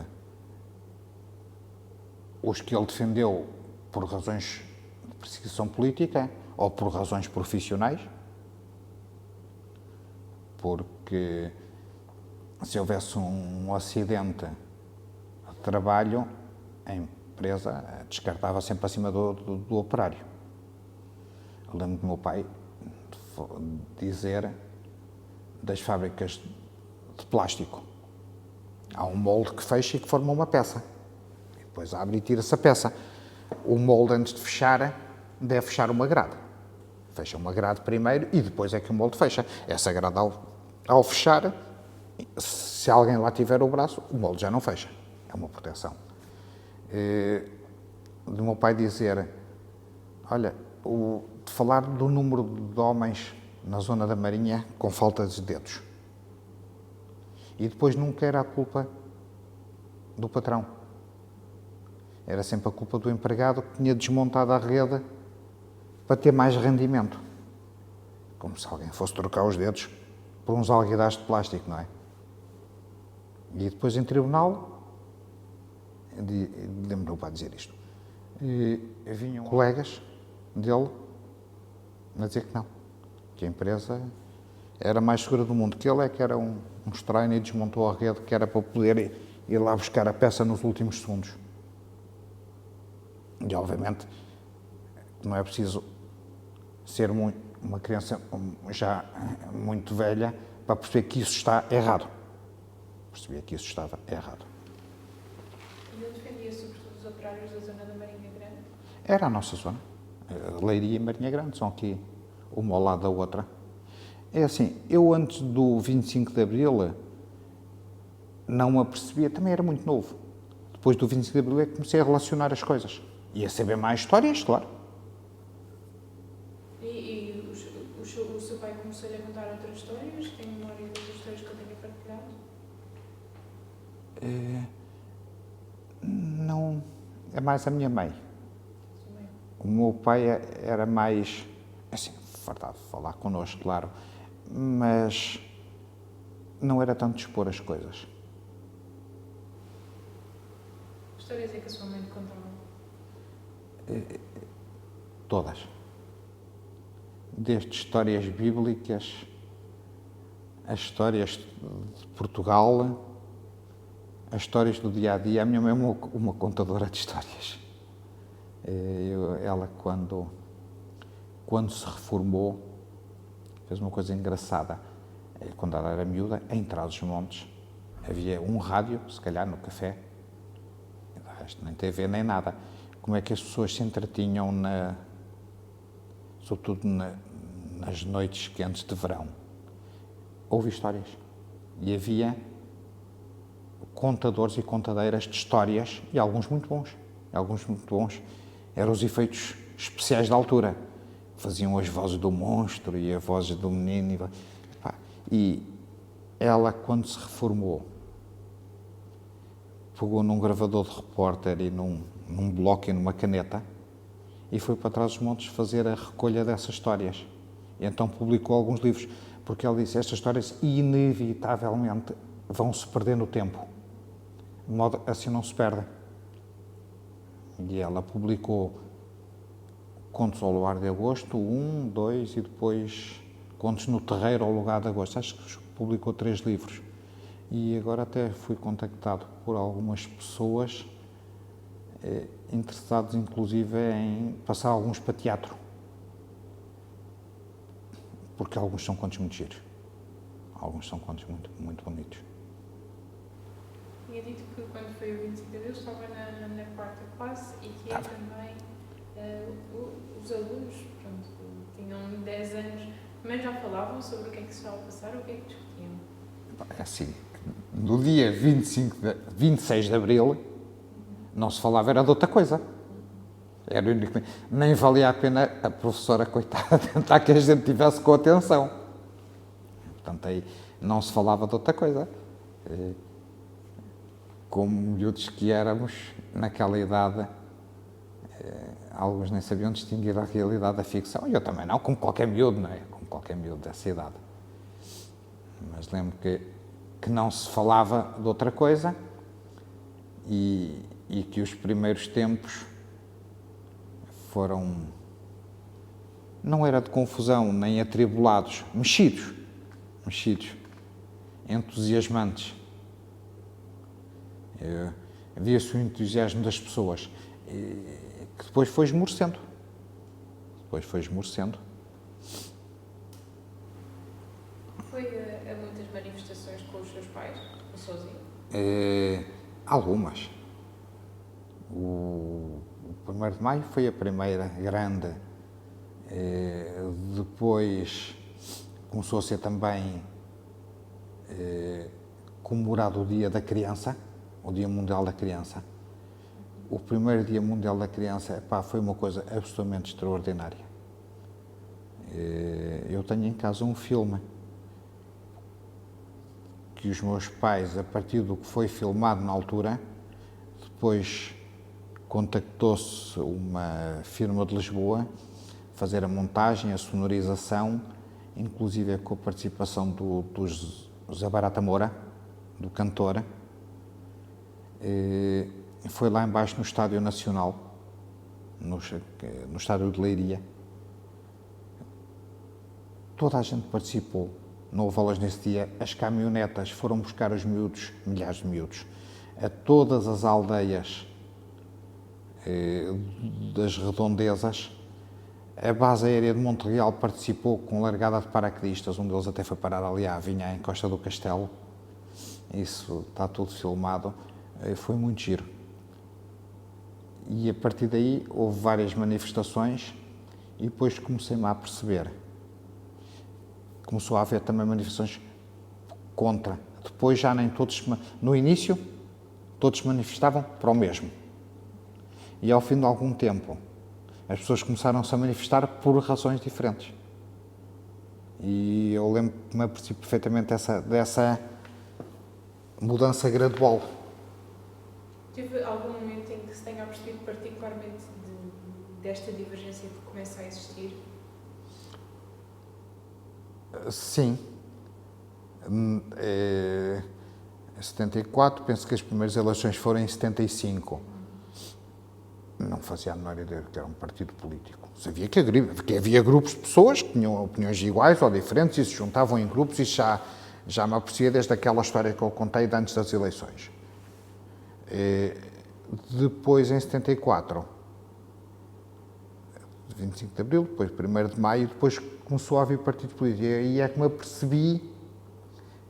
os que ele defendeu por razões de perseguição política ou por razões profissionais, porque se houvesse um acidente de trabalho, a empresa descartava sempre acima do operário. Eu lembro do meu pai dizer das fábricas de plástico. Há um molde que fecha e que forma uma peça. E depois abre e tira-se a peça. O molde, antes de fechar, deve fechar uma grade. Fecha uma grade primeiro e depois é que o molde fecha. Essa grade, ao fechar, se alguém lá tiver o braço, o molde já não fecha. É uma proteção. Do meu pai dizer, olha, de falar do número de homens na zona da Marinha com falta de dedos. E depois nunca era a culpa do patrão. Era sempre a culpa do empregado que tinha desmontado a rede para ter mais rendimento. Como se alguém fosse trocar os dedos por uns alguidares de plástico, não é? E depois em tribunal, lembro-me para dizer isto, vinham colegas dele a dizer que não, que a empresa era a mais segura do mundo, que ele é que era um estranho e desmontou a rede que era para poder ir lá buscar a peça nos últimos segundos. E obviamente não é preciso ser uma criança já muito velha para perceber que isso está errado. Percebia que isso estava errado. E ele defendia sobretudo os operários da zona da Marinha Grande? Era a nossa zona. Leiria e Marinha Grande são aqui uma ao lado da outra. É assim, eu antes do 25 de Abril não me apercebia, também era muito novo. Depois do 25 de Abril é que comecei a relacionar as coisas. E a saber mais histórias, claro. E o seu pai começou-lhe a contar outras histórias? Tem memória das histórias que eu tenho partilhado? Não, é mais a minha mãe. O meu pai era mais, assim, fartado de falar connosco, claro, mas não era tanto expor as coisas. Que histórias é que a sua mãe lhe contava? Todas. Desde histórias bíblicas, as histórias de Portugal, as histórias do dia-a-dia. A minha mãe é uma contadora de histórias. Ela, quando se reformou, fez uma coisa engraçada. Quando ela era miúda, em Trás-os-Montes, havia um rádio, se calhar no café, nem TV nem nada. Como é que as pessoas se entretinham, sobretudo nas noites quentes de verão? Houve histórias. E havia contadores e contadeiras de histórias, e alguns muito bons. Eram os efeitos especiais da altura. Faziam as vozes do monstro e as vozes do menino. E ela, quando se reformou, pegou num gravador de repórter e num bloco e numa caneta e foi para Trás-os-Montes fazer a recolha dessas histórias. E então publicou alguns livros, porque ela disse, estas histórias inevitavelmente vão-se perder no tempo. De modo assim não se perdem. E ela publicou Contos ao Luar de Agosto, 1, 2 e depois Contos no Terreiro ao Lugar de Agosto. Acho que publicou 3 livros. E agora até fui contactado por algumas pessoas interessados inclusive em passar alguns para teatro. Porque alguns são contos muito giros. Alguns são contos muito, muito bonitos. Tinha dito que quando foi o 25 de Abril estava na quarta classe e que é também os alunos, pronto, tinham 10 anos, mas já falavam sobre o que é que se estava a passar, o que é que discutiam? É assim, no dia 26 de Abril não se falava, era de outra coisa. Era o único, nem valia a pena a professora, coitada, tentar que a gente tivesse com atenção. Portanto, aí não se falava de outra coisa. Como miúdos que éramos, naquela idade, alguns nem sabiam distinguir a realidade da ficção. E eu também não, como qualquer miúdo, não é? Como qualquer miúdo dessa idade. Mas lembro que não se falava de outra coisa e que os primeiros tempos foram, não era de confusão, nem atribulados, mexidos, entusiasmantes. Via-se o entusiasmo das pessoas, que depois foi esmorecendo. Foi a muitas manifestações com os seus pais, ou sozinho? Algumas. O 1º de Maio foi a primeira grande, depois começou a ser também comemorado o Dia da Criança, o Dia Mundial da Criança. O primeiro Dia Mundial da Criança, foi uma coisa absolutamente extraordinária. Eu tenho em casa um filme que os meus pais, a partir do que foi filmado na altura, depois contactou-se uma firma de Lisboa fazer a montagem, a sonorização, inclusive com a participação do Zé Barata Moura, do cantor. Foi lá embaixo no Estádio Nacional, no Estádio de Leiria. Toda a gente participou, não houve aulas nesse dia. As caminhonetas foram buscar os miúdos, milhares de miúdos, a todas as aldeias das redondezas. A base aérea de Montreal participou com largada de paraquedistas, um deles até foi parar ali à Avinha, em Costa do Castelo. Isso está tudo filmado, foi muito giro. E a partir daí houve várias manifestações e depois comecei-me a perceber. Começou a haver também manifestações contra. Depois já nem todos, no início, todos se manifestavam para o mesmo. E ao fim de algum tempo, as pessoas começaram-se a manifestar por razões diferentes. E eu lembro que me apercebi perfeitamente dessa mudança gradual. Teve algum momento em que se tenha percebido particularmente desta divergência que começa a existir? Sim. Em 74, penso que as primeiras eleições foram em 75. Não fazia a menor ideia de que era um partido político. Sabia que havia grupos de pessoas que tinham opiniões iguais ou diferentes e se juntavam em grupos, e já me aprecia desde aquela história que eu contei de antes das eleições. Depois, em 74, 25 de Abril, depois 1º de Maio, depois começou a haver partidos políticos. E aí é que me apercebi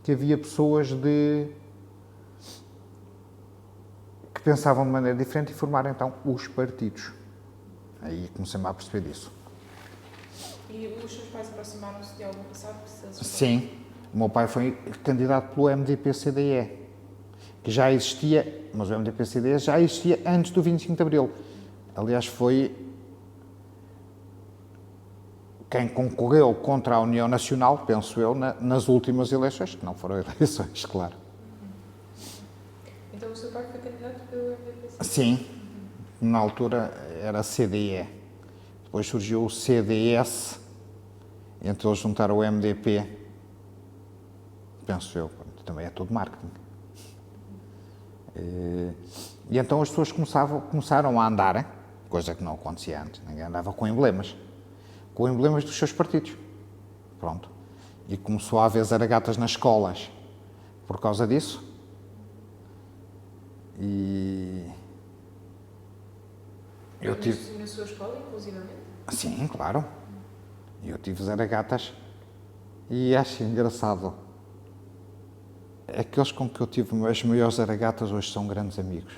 que havia pessoas que pensavam de maneira diferente e formaram então os partidos. Aí comecei-me a perceber disso. E os seus pais aproximaram-se de algum passado? Sim. O meu pai foi candidato pelo MDP-CDE, que já existia, mas o MDP-CDE já existia antes do 25 de Abril. Aliás, foi quem concorreu contra a União Nacional, penso eu, nas últimas eleições, que não foram eleições, claro. Então o seu pai foi candidato pelo MDP? Sim, na altura era CDE. Depois surgiu o CDS, entre eles juntaram o MDP, penso eu, também é tudo marketing. E então as pessoas começaram a andar, coisa que não acontecia antes, ninguém andava com emblemas dos seus partidos. Pronto. E começou a haver zaragatas nas escolas, por causa disso. E eu tive... Na sua escola, inclusivamente? Sim, claro. Eu tive zaragatas e acho engraçado. Aqueles com que eu tive as maiores zaragatas hoje são grandes amigos.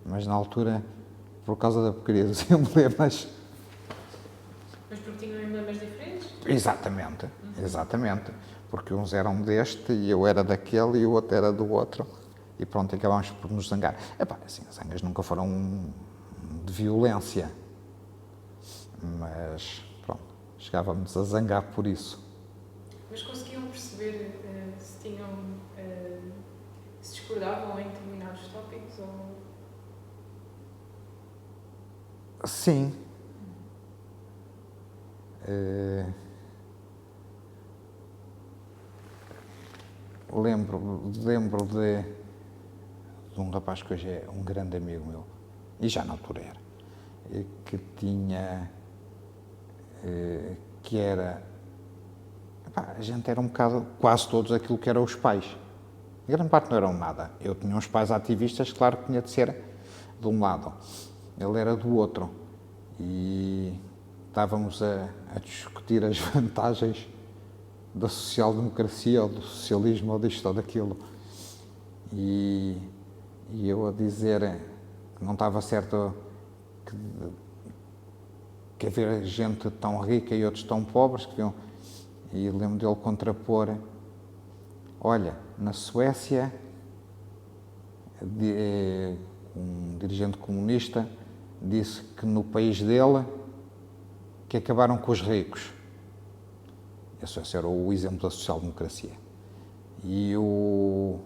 Mas na altura, por causa da porcaria dos emblemas... Mas porque tinham emblemas diferentes? Exatamente, exatamente. Porque uns eram deste e eu era daquele e o outro era do outro. E pronto, acabámos por nos zangar. Epá, assim, as zangas nunca foram de violência. Mas, pronto, chegávamos a zangar por isso. Mas conseguiam perceber se tinham... se discordavam em determinados tópicos ou... Sim. Lembro de um rapaz que hoje é um grande amigo meu, e já na altura era, que tinha, que era, epá, a gente era um bocado, quase todos, aquilo que eram os pais. A grande parte não eram nada. Eu tinha uns pais ativistas, claro que tinha de ser de um lado. Ele era do outro. E estávamos a discutir as vantagens da social-democracia ou do socialismo ou disto ou daquilo. E eu a dizer que não estava certo que haver gente tão rica e outros tão pobres, que viam, e lembro dele contrapor, olha, na Suécia, um dirigente comunista disse que no país dele que acabaram com os ricos. A Suécia era o exemplo da social-democracia. E o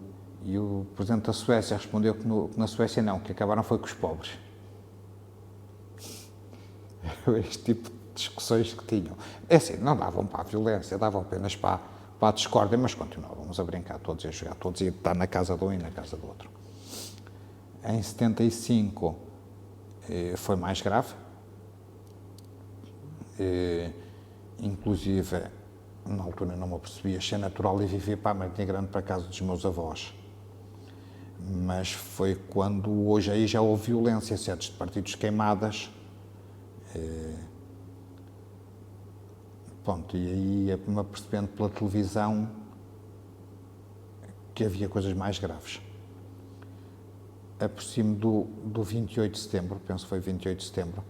presidente da Suécia respondeu que na Suécia não, que acabaram foi com os pobres. Este tipo de discussões que tinham. É assim, não davam para a violência, davam apenas para a discórdia, mas continuávamos a brincar todos e a jogar todos e a estar na casa de um e na casa do outro. Em 75 foi mais grave. Inclusive, na altura não me apercebia, achei natural e viver para a Martinha Grande, para a casa dos meus avós. Mas foi quando hoje aí já houve violência, sedes de partidos queimadas. Pronto, e aí me apercebendo pela televisão que havia coisas mais graves. Aproximo do 28 de setembro, penso que foi 28 de setembro,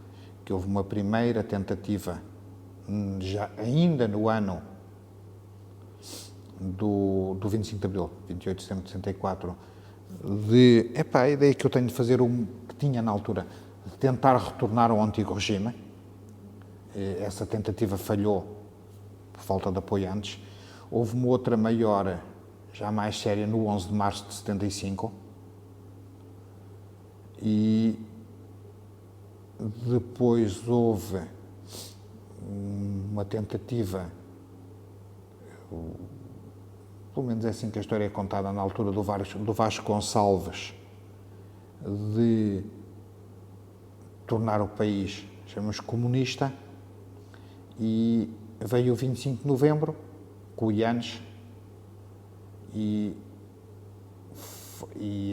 que houve uma primeira tentativa, já ainda no ano do 25 de Abril, 28 de setembro de 64, a ideia que eu tenho de fazer, que tinha na altura, de tentar retornar ao antigo regime. Essa tentativa falhou por falta de apoiantes. Houve uma outra maior, já mais séria, no 11 de março de 75. E depois houve uma tentativa, pelo menos é assim que a história é contada, na altura do Vasco Gonçalves, de tornar o país, chamamos, comunista, e veio o 25 de novembro, com o Yanes, e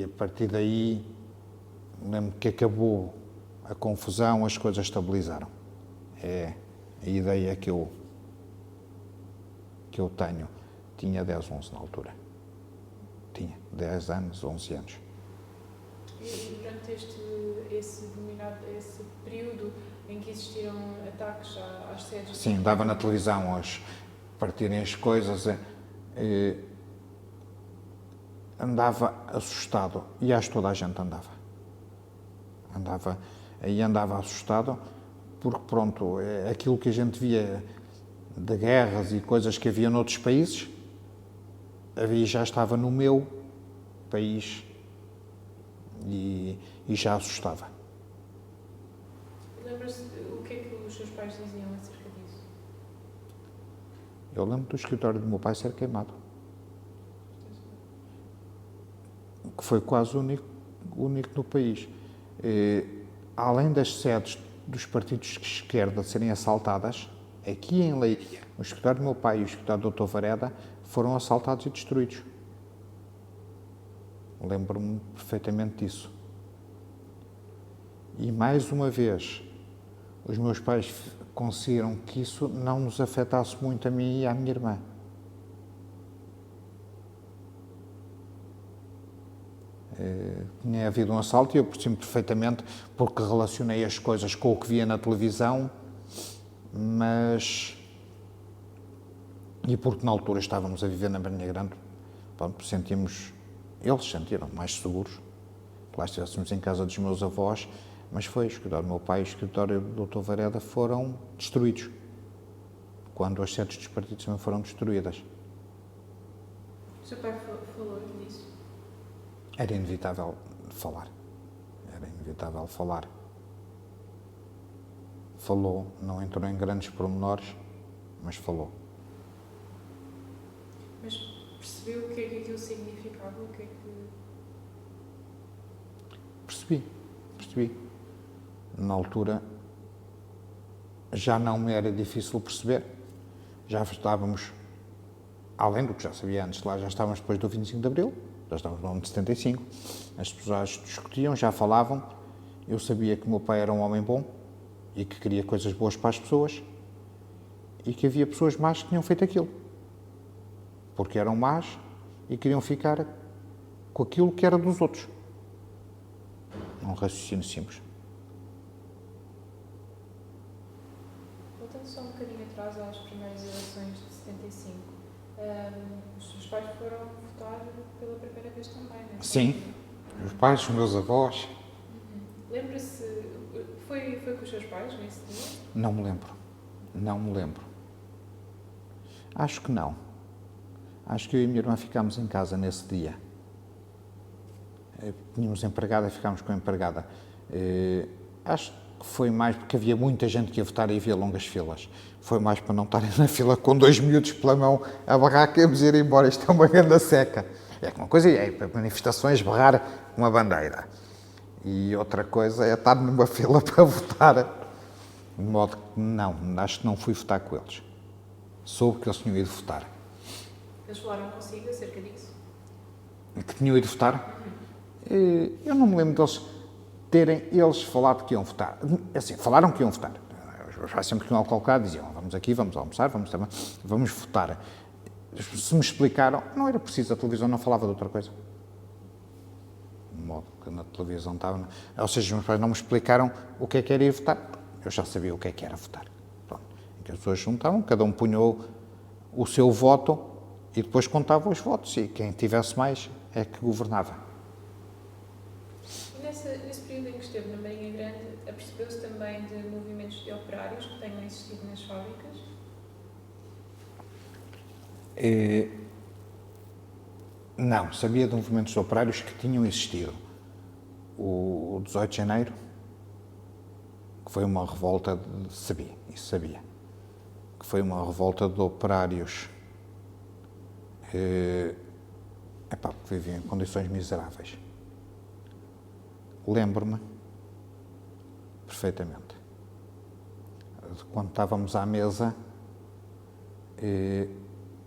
a partir daí, lembro que acabou a confusão, as coisas estabilizaram. É a ideia que eu tenho. Tinha 10, 11 na altura. Tinha 10 anos, 11 anos. E durante esse período em que existiram ataques às sedes... Sim, dava na televisão as partirem as coisas. Andava assustado. E acho que toda a gente andava. Andava assustado, porque pronto, aquilo que a gente via de guerras e coisas que havia noutros países, já estava no meu país e já assustava. Lembra-se o que é que os seus pais diziam acerca disso? Eu lembro do escritório do meu pai ser queimado, que foi quase o único no país. Além das sedes dos partidos de esquerda serem assaltadas, Aqui em Leiria, o escritório do meu pai e o escritório do Dr. Vareda foram assaltados e destruídos. Lembro-me perfeitamente disso. E mais uma vez, os meus pais conseguiram que isso não nos afetasse muito a mim e à minha irmã. Tinha havido um assalto e eu percebi perfeitamente porque relacionei as coisas com o que via na televisão, mas... E porque na altura estávamos a viver na Marinha Grande, pronto, eles sentiram mais seguros, que lá estivéssemos em casa dos meus avós, mas foi o escritório do meu pai e o escritório do Dr. Vareda foram destruídos, quando as sedes dos partidos também foram destruídas. O seu pai falou disso? Era inevitável falar. Era inevitável falar. Falou, não entrou em grandes pormenores, mas falou. Mas percebeu o que é que aquilo significava? O que é que... Percebi. Na altura já não me era difícil perceber. Já estávamos, além do que já sabia antes, lá já estávamos depois do 25 de Abril, já estávamos no ano de 75, as pessoas discutiam, já falavam, eu sabia que o meu pai era um homem bom e que queria coisas boas para as pessoas e que havia pessoas más que tinham feito aquilo, porque eram más e queriam ficar com aquilo que era dos outros. Um raciocínio simples. Voltando só um bocadinho atrás às primeiras eleições de 75, os seus pais foram votar pela primeira vez também, não é? Sim, os pais, os meus avós. Lembra-se, foi com os seus pais nesse dia? Não me lembro. Acho que não. Acho que eu e a minha irmã ficámos em casa nesse dia. Tínhamos empregada, ficámos com a empregada. Acho que foi mais porque havia muita gente que ia votar e havia longas filas. Foi mais para não estarem na fila com 2 miúdos pela mão a barrar que íamos ir embora. Isto é uma grande seca. É que uma coisa é para manifestações barrar uma bandeira. E outra coisa é estar numa fila para votar. De modo que não, acho que não fui votar com eles. Soube que eles tinham ido votar. Eles falaram consigo acerca disso? Que tinham ido votar? Eu não me lembro deles terem eles falado que iam votar. Assim, falaram que iam votar. Os meus pais sempre que iam ao colocado diziam, vamos aqui, vamos almoçar, vamos votar. Se me explicaram, não era preciso, a televisão não falava de outra coisa. De modo que na televisão estava... Ou seja, os meus pais não me explicaram o que era ir votar. Eu já sabia o que era votar. Pronto. Em que as pessoas juntavam, cada um punhou o seu voto e depois contavam os votos. E quem tivesse mais é que governava. E nesse período em que esteve na Marinha Grande, apercebeu-se também de movimentos de operários que tenham existido nas fábricas? Não, sabia de movimentos operários que tinham existido. O 18 de janeiro, que foi uma revolta, sabia. Que foi uma revolta de operários que viviam em condições miseráveis. Lembro-me perfeitamente de quando estávamos à mesa,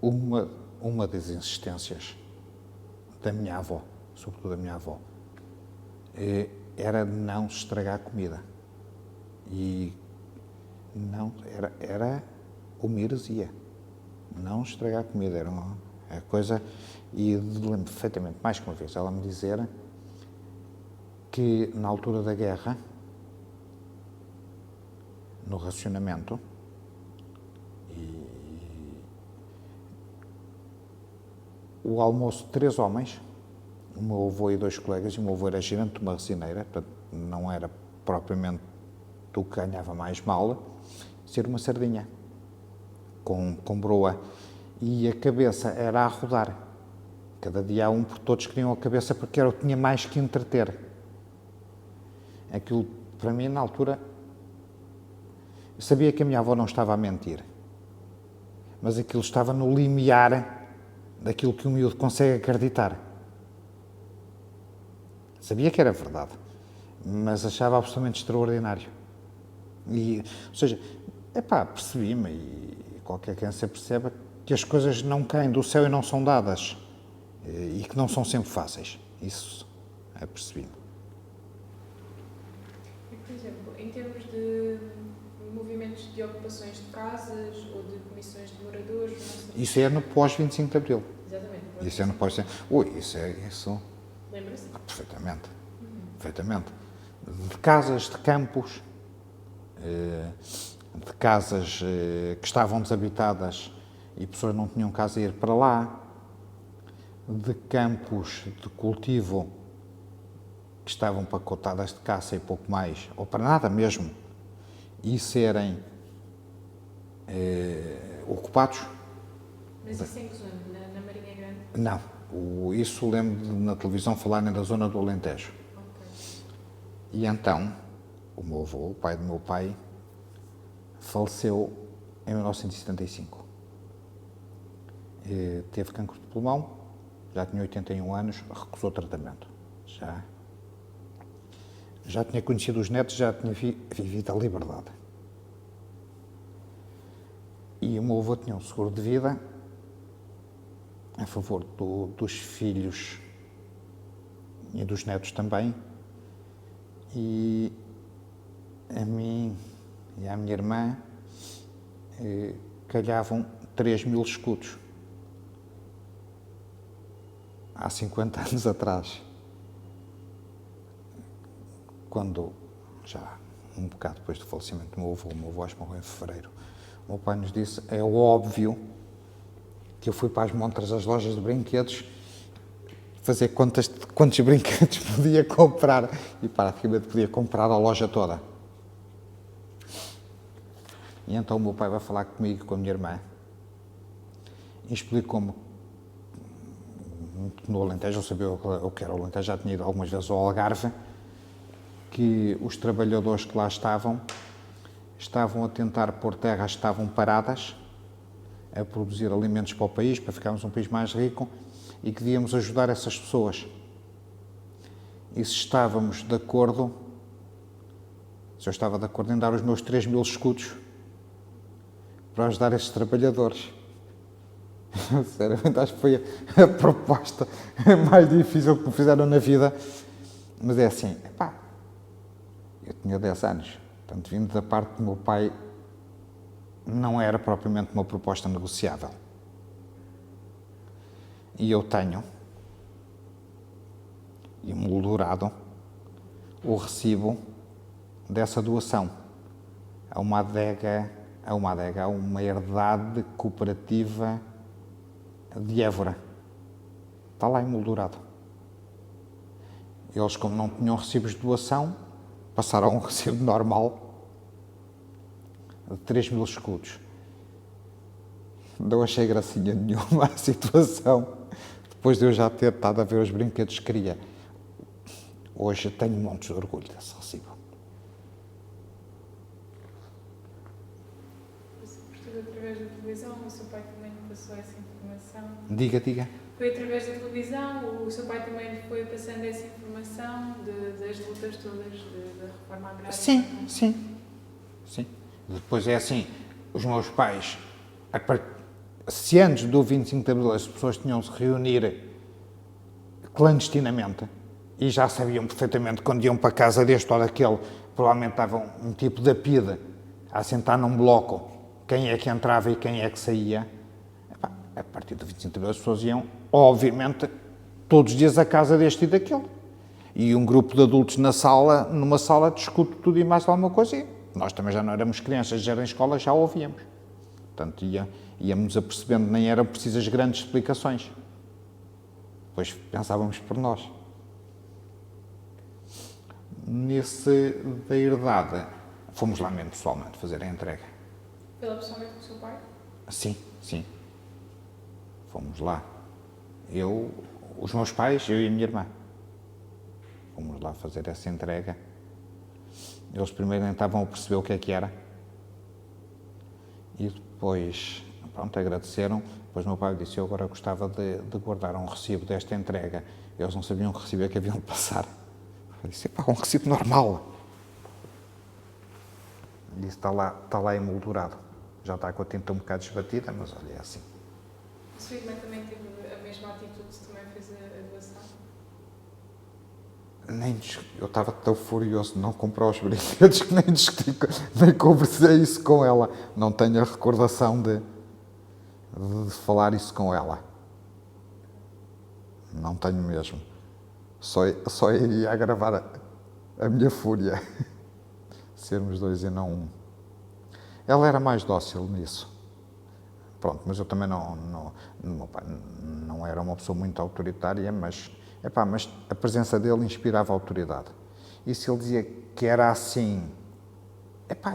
uma das insistências da minha avó, sobretudo da minha avó, era não estragar a comida. E não, era uma heresia. Não estragar a comida, era uma coisa... E lembro perfeitamente, mais que uma vez, ela me dizer que na altura da guerra, no racionamento, o almoço de 3 homens, o meu avô e 2 colegas, e o meu avô era gerente de uma resineira, portanto não era propriamente o que ganhava mais mal, ser uma sardinha, com broa, e a cabeça era a rodar. Cada dia há um, porque todos queriam a cabeça porque eu tinha mais que entreter. Aquilo, para mim, na altura, eu sabia que a minha avó não estava a mentir, mas aquilo estava no limiar daquilo que o miúdo consegue acreditar. Sabia que era verdade, mas achava absolutamente extraordinário. Ou seja, Epá, percebi-me e qualquer criança percebe que as coisas não caem do céu e não são dadas e que não são sempre fáceis. Isso é percebi-me. E, por exemplo, em termos de movimentos de ocupações de casas ou de comissões de moradores, não sei. Isso é no pós-25 de Abril. Exatamente. Isso é no pós... Ui, isso... Lembra-se? Perfeitamente. Perfeitamente. De casas, de campos, de casas que estavam desabitadas e pessoas não tinham casa a ir para lá, de campos de cultivo que estavam pacotadas de caça e pouco mais, ou para nada mesmo, e serem ocupados. Mas isso em que zona? Na Marinha Grande? Não. Isso lembro de na televisão falarem da zona do Alentejo. Ok. E então, o meu avô, o pai do meu pai, faleceu em 1975. Teve cancro de pulmão, já tinha 81 anos, recusou tratamento. Já tinha conhecido os netos, já tinha vivido a liberdade. E o meu avô tinha um seguro de vida a favor dos filhos e dos netos também. E a mim e à minha irmã calhavam 3.000 escudos. Há 50 anos atrás. Quando, já um bocado depois do falecimento do meu avô acho que morreu em fevereiro, o meu pai nos disse, é óbvio que eu fui para as montras das lojas de brinquedos fazer contas de quantos brinquedos podia comprar e praticamente podia comprar a loja toda. E então o meu pai vai falar comigo, com a minha irmã, e explicou-me no Alentejo, eu sabia o que era o Alentejo, já tinha ido algumas vezes ao Algarve, que os trabalhadores que lá estavam a tentar pôr terras que estavam paradas a produzir alimentos para o país, para ficarmos um país mais rico, e que devíamos ajudar essas pessoas. E se estávamos de acordo, se eu estava de acordo em dar os meus 3.000 escudos para ajudar esses trabalhadores. Sinceramente, acho que foi a proposta mais difícil que me fizeram na vida. Mas é assim, epá, eu tinha 10 anos, portanto, vindo da parte do meu pai, não era propriamente uma proposta negociável. E eu tenho, emoldurado, o recibo dessa doação a uma adega, a uma herdade cooperativa de Évora. Está lá emoldurado. Eles, como não tinham recibos de doação, passaram a um recibo normal de 3.000 escudos. Não achei gracinha nenhuma a situação, depois de eu já ter estado a ver os brinquedos que queria. Hoje tenho montes de orgulho desse recibo. Portanto, através da televisão, o seu pai também lhe passou essa informação? Diga. Foi através da televisão, o seu pai também lhe foi passando essa informação das lutas todas da reforma agrária? Sim. Depois é assim, os meus pais, se antes do 25 de Abril as pessoas tinham de se reunir clandestinamente e já sabiam perfeitamente quando iam para casa deste ou daquele, provavelmente estavam um tipo de apida a sentar num bloco, quem é que entrava e quem é que saía. A partir do 25 de Abril as pessoas iam, obviamente, todos os dias à casa deste e daquele. E um grupo de adultos numa sala discute tudo e mais alguma coisa. E nós também já não éramos crianças, já era em escola, já ouvíamos. Portanto, íamos apercebendo, nem eram precisas grandes explicações. Depois pensávamos por nós. Nesse da herdade, fomos lá mesmo pessoalmente fazer a entrega. Pela pessoalmente com o seu pai? Sim. Fomos lá. Os meus pais, eu e a minha irmã. Fomos lá fazer essa entrega. Eles primeiro nem estavam a perceber o que é que era. E depois, pronto, agradeceram. Depois o meu pai disse, eu agora gostava de guardar um recibo desta entrega. Eles não sabiam que recibo é que haviam de passar. Eu disse, um recibo normal. E isso está lá emoldurado. Já está com a tinta um bocado esbatida, mas olha, é assim. O seu irmão também teve a mesma atitude, também fez a doação? Eu estava tão furioso de não comprar os brinquedos que nem discuti, nem conversei isso com ela. Não tenho a recordação de falar isso com ela. Não tenho mesmo. Só iria agravar a minha fúria. Sermos dois e não um. Ela era mais dócil nisso. Pronto, mas eu também meu pai não era uma pessoa muito autoritária, mas a presença dele inspirava autoridade. E se ele dizia que era assim,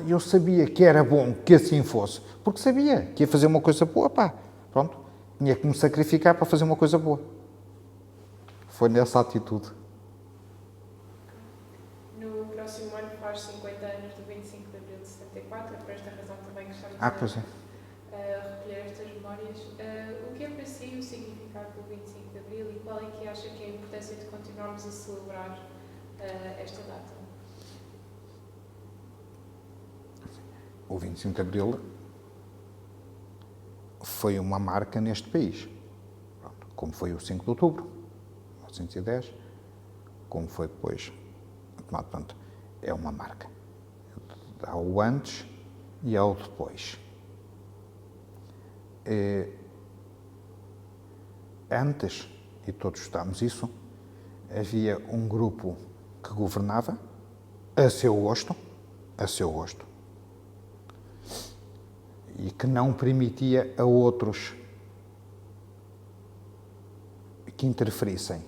eu sabia que era bom que assim fosse, porque sabia que ia fazer uma coisa boa, pronto, tinha que me sacrificar para fazer uma coisa boa. Foi nessa atitude. No próximo ano faz 50 anos do 25 de abril de 74, por esta razão também gostamos Pois é. recolher estas memórias. O que é para si o significado do 25 de abril e qual é que acha que é a importância de continuarmos a celebrar esta data? O 25 de abril foi uma marca neste país. Pronto, como foi o 5 de outubro, 1910, como foi depois. Portanto, é uma marca. Há o antes e há o depois. Antes, e todos estudamos isso, havia um grupo que governava a seu gosto, e que não permitia a outros que interferissem.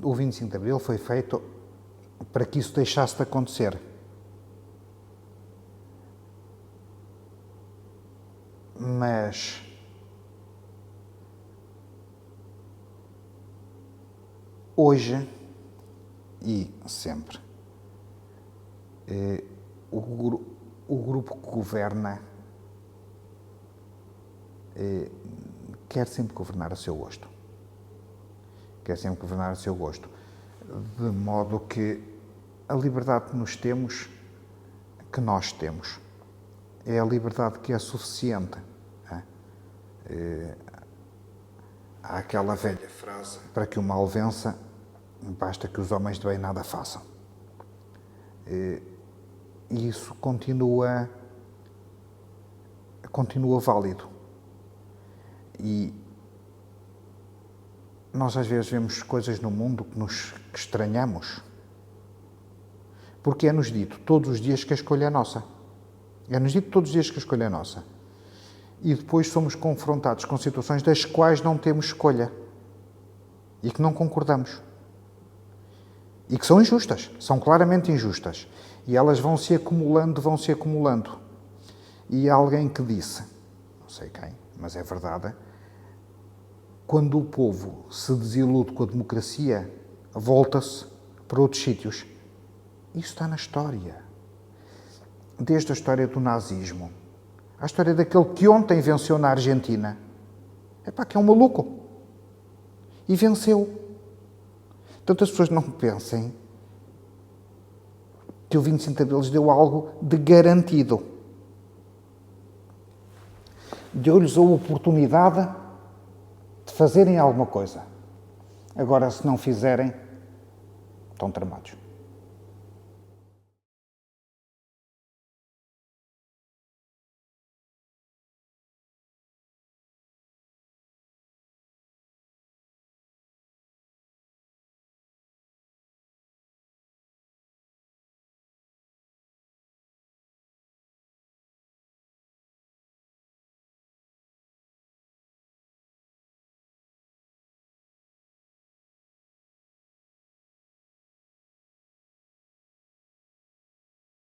O 25 de abril foi feito para que isso deixasse de acontecer. Mas hoje e sempre o grupo que governa quer sempre governar a seu gosto. De modo que a liberdade que nós temos, é a liberdade que é suficiente. Há aquela velha frase: para que o mal vença, basta que os homens de bem nada façam. E isso continua válido. E nós às vezes vemos coisas no mundo que estranhamos, porque é-nos dito todos os dias que a escolha é nossa. E depois somos confrontados com situações das quais não temos escolha e que não concordamos. E que são injustas, são claramente injustas. E elas vão se acumulando. E há alguém que disse, não sei quem, mas é verdade, quando o povo se desilude com a democracia, volta-se para outros sítios. Isso está na história. Desde a história do nazismo, à história daquele que ontem venceu na Argentina. Que é um maluco. E venceu. Portanto, as pessoas não pensem que o 25 de abril lhes deu algo de garantido. Deu-lhes a oportunidade de fazerem alguma coisa. Agora, se não fizerem, estão tramados.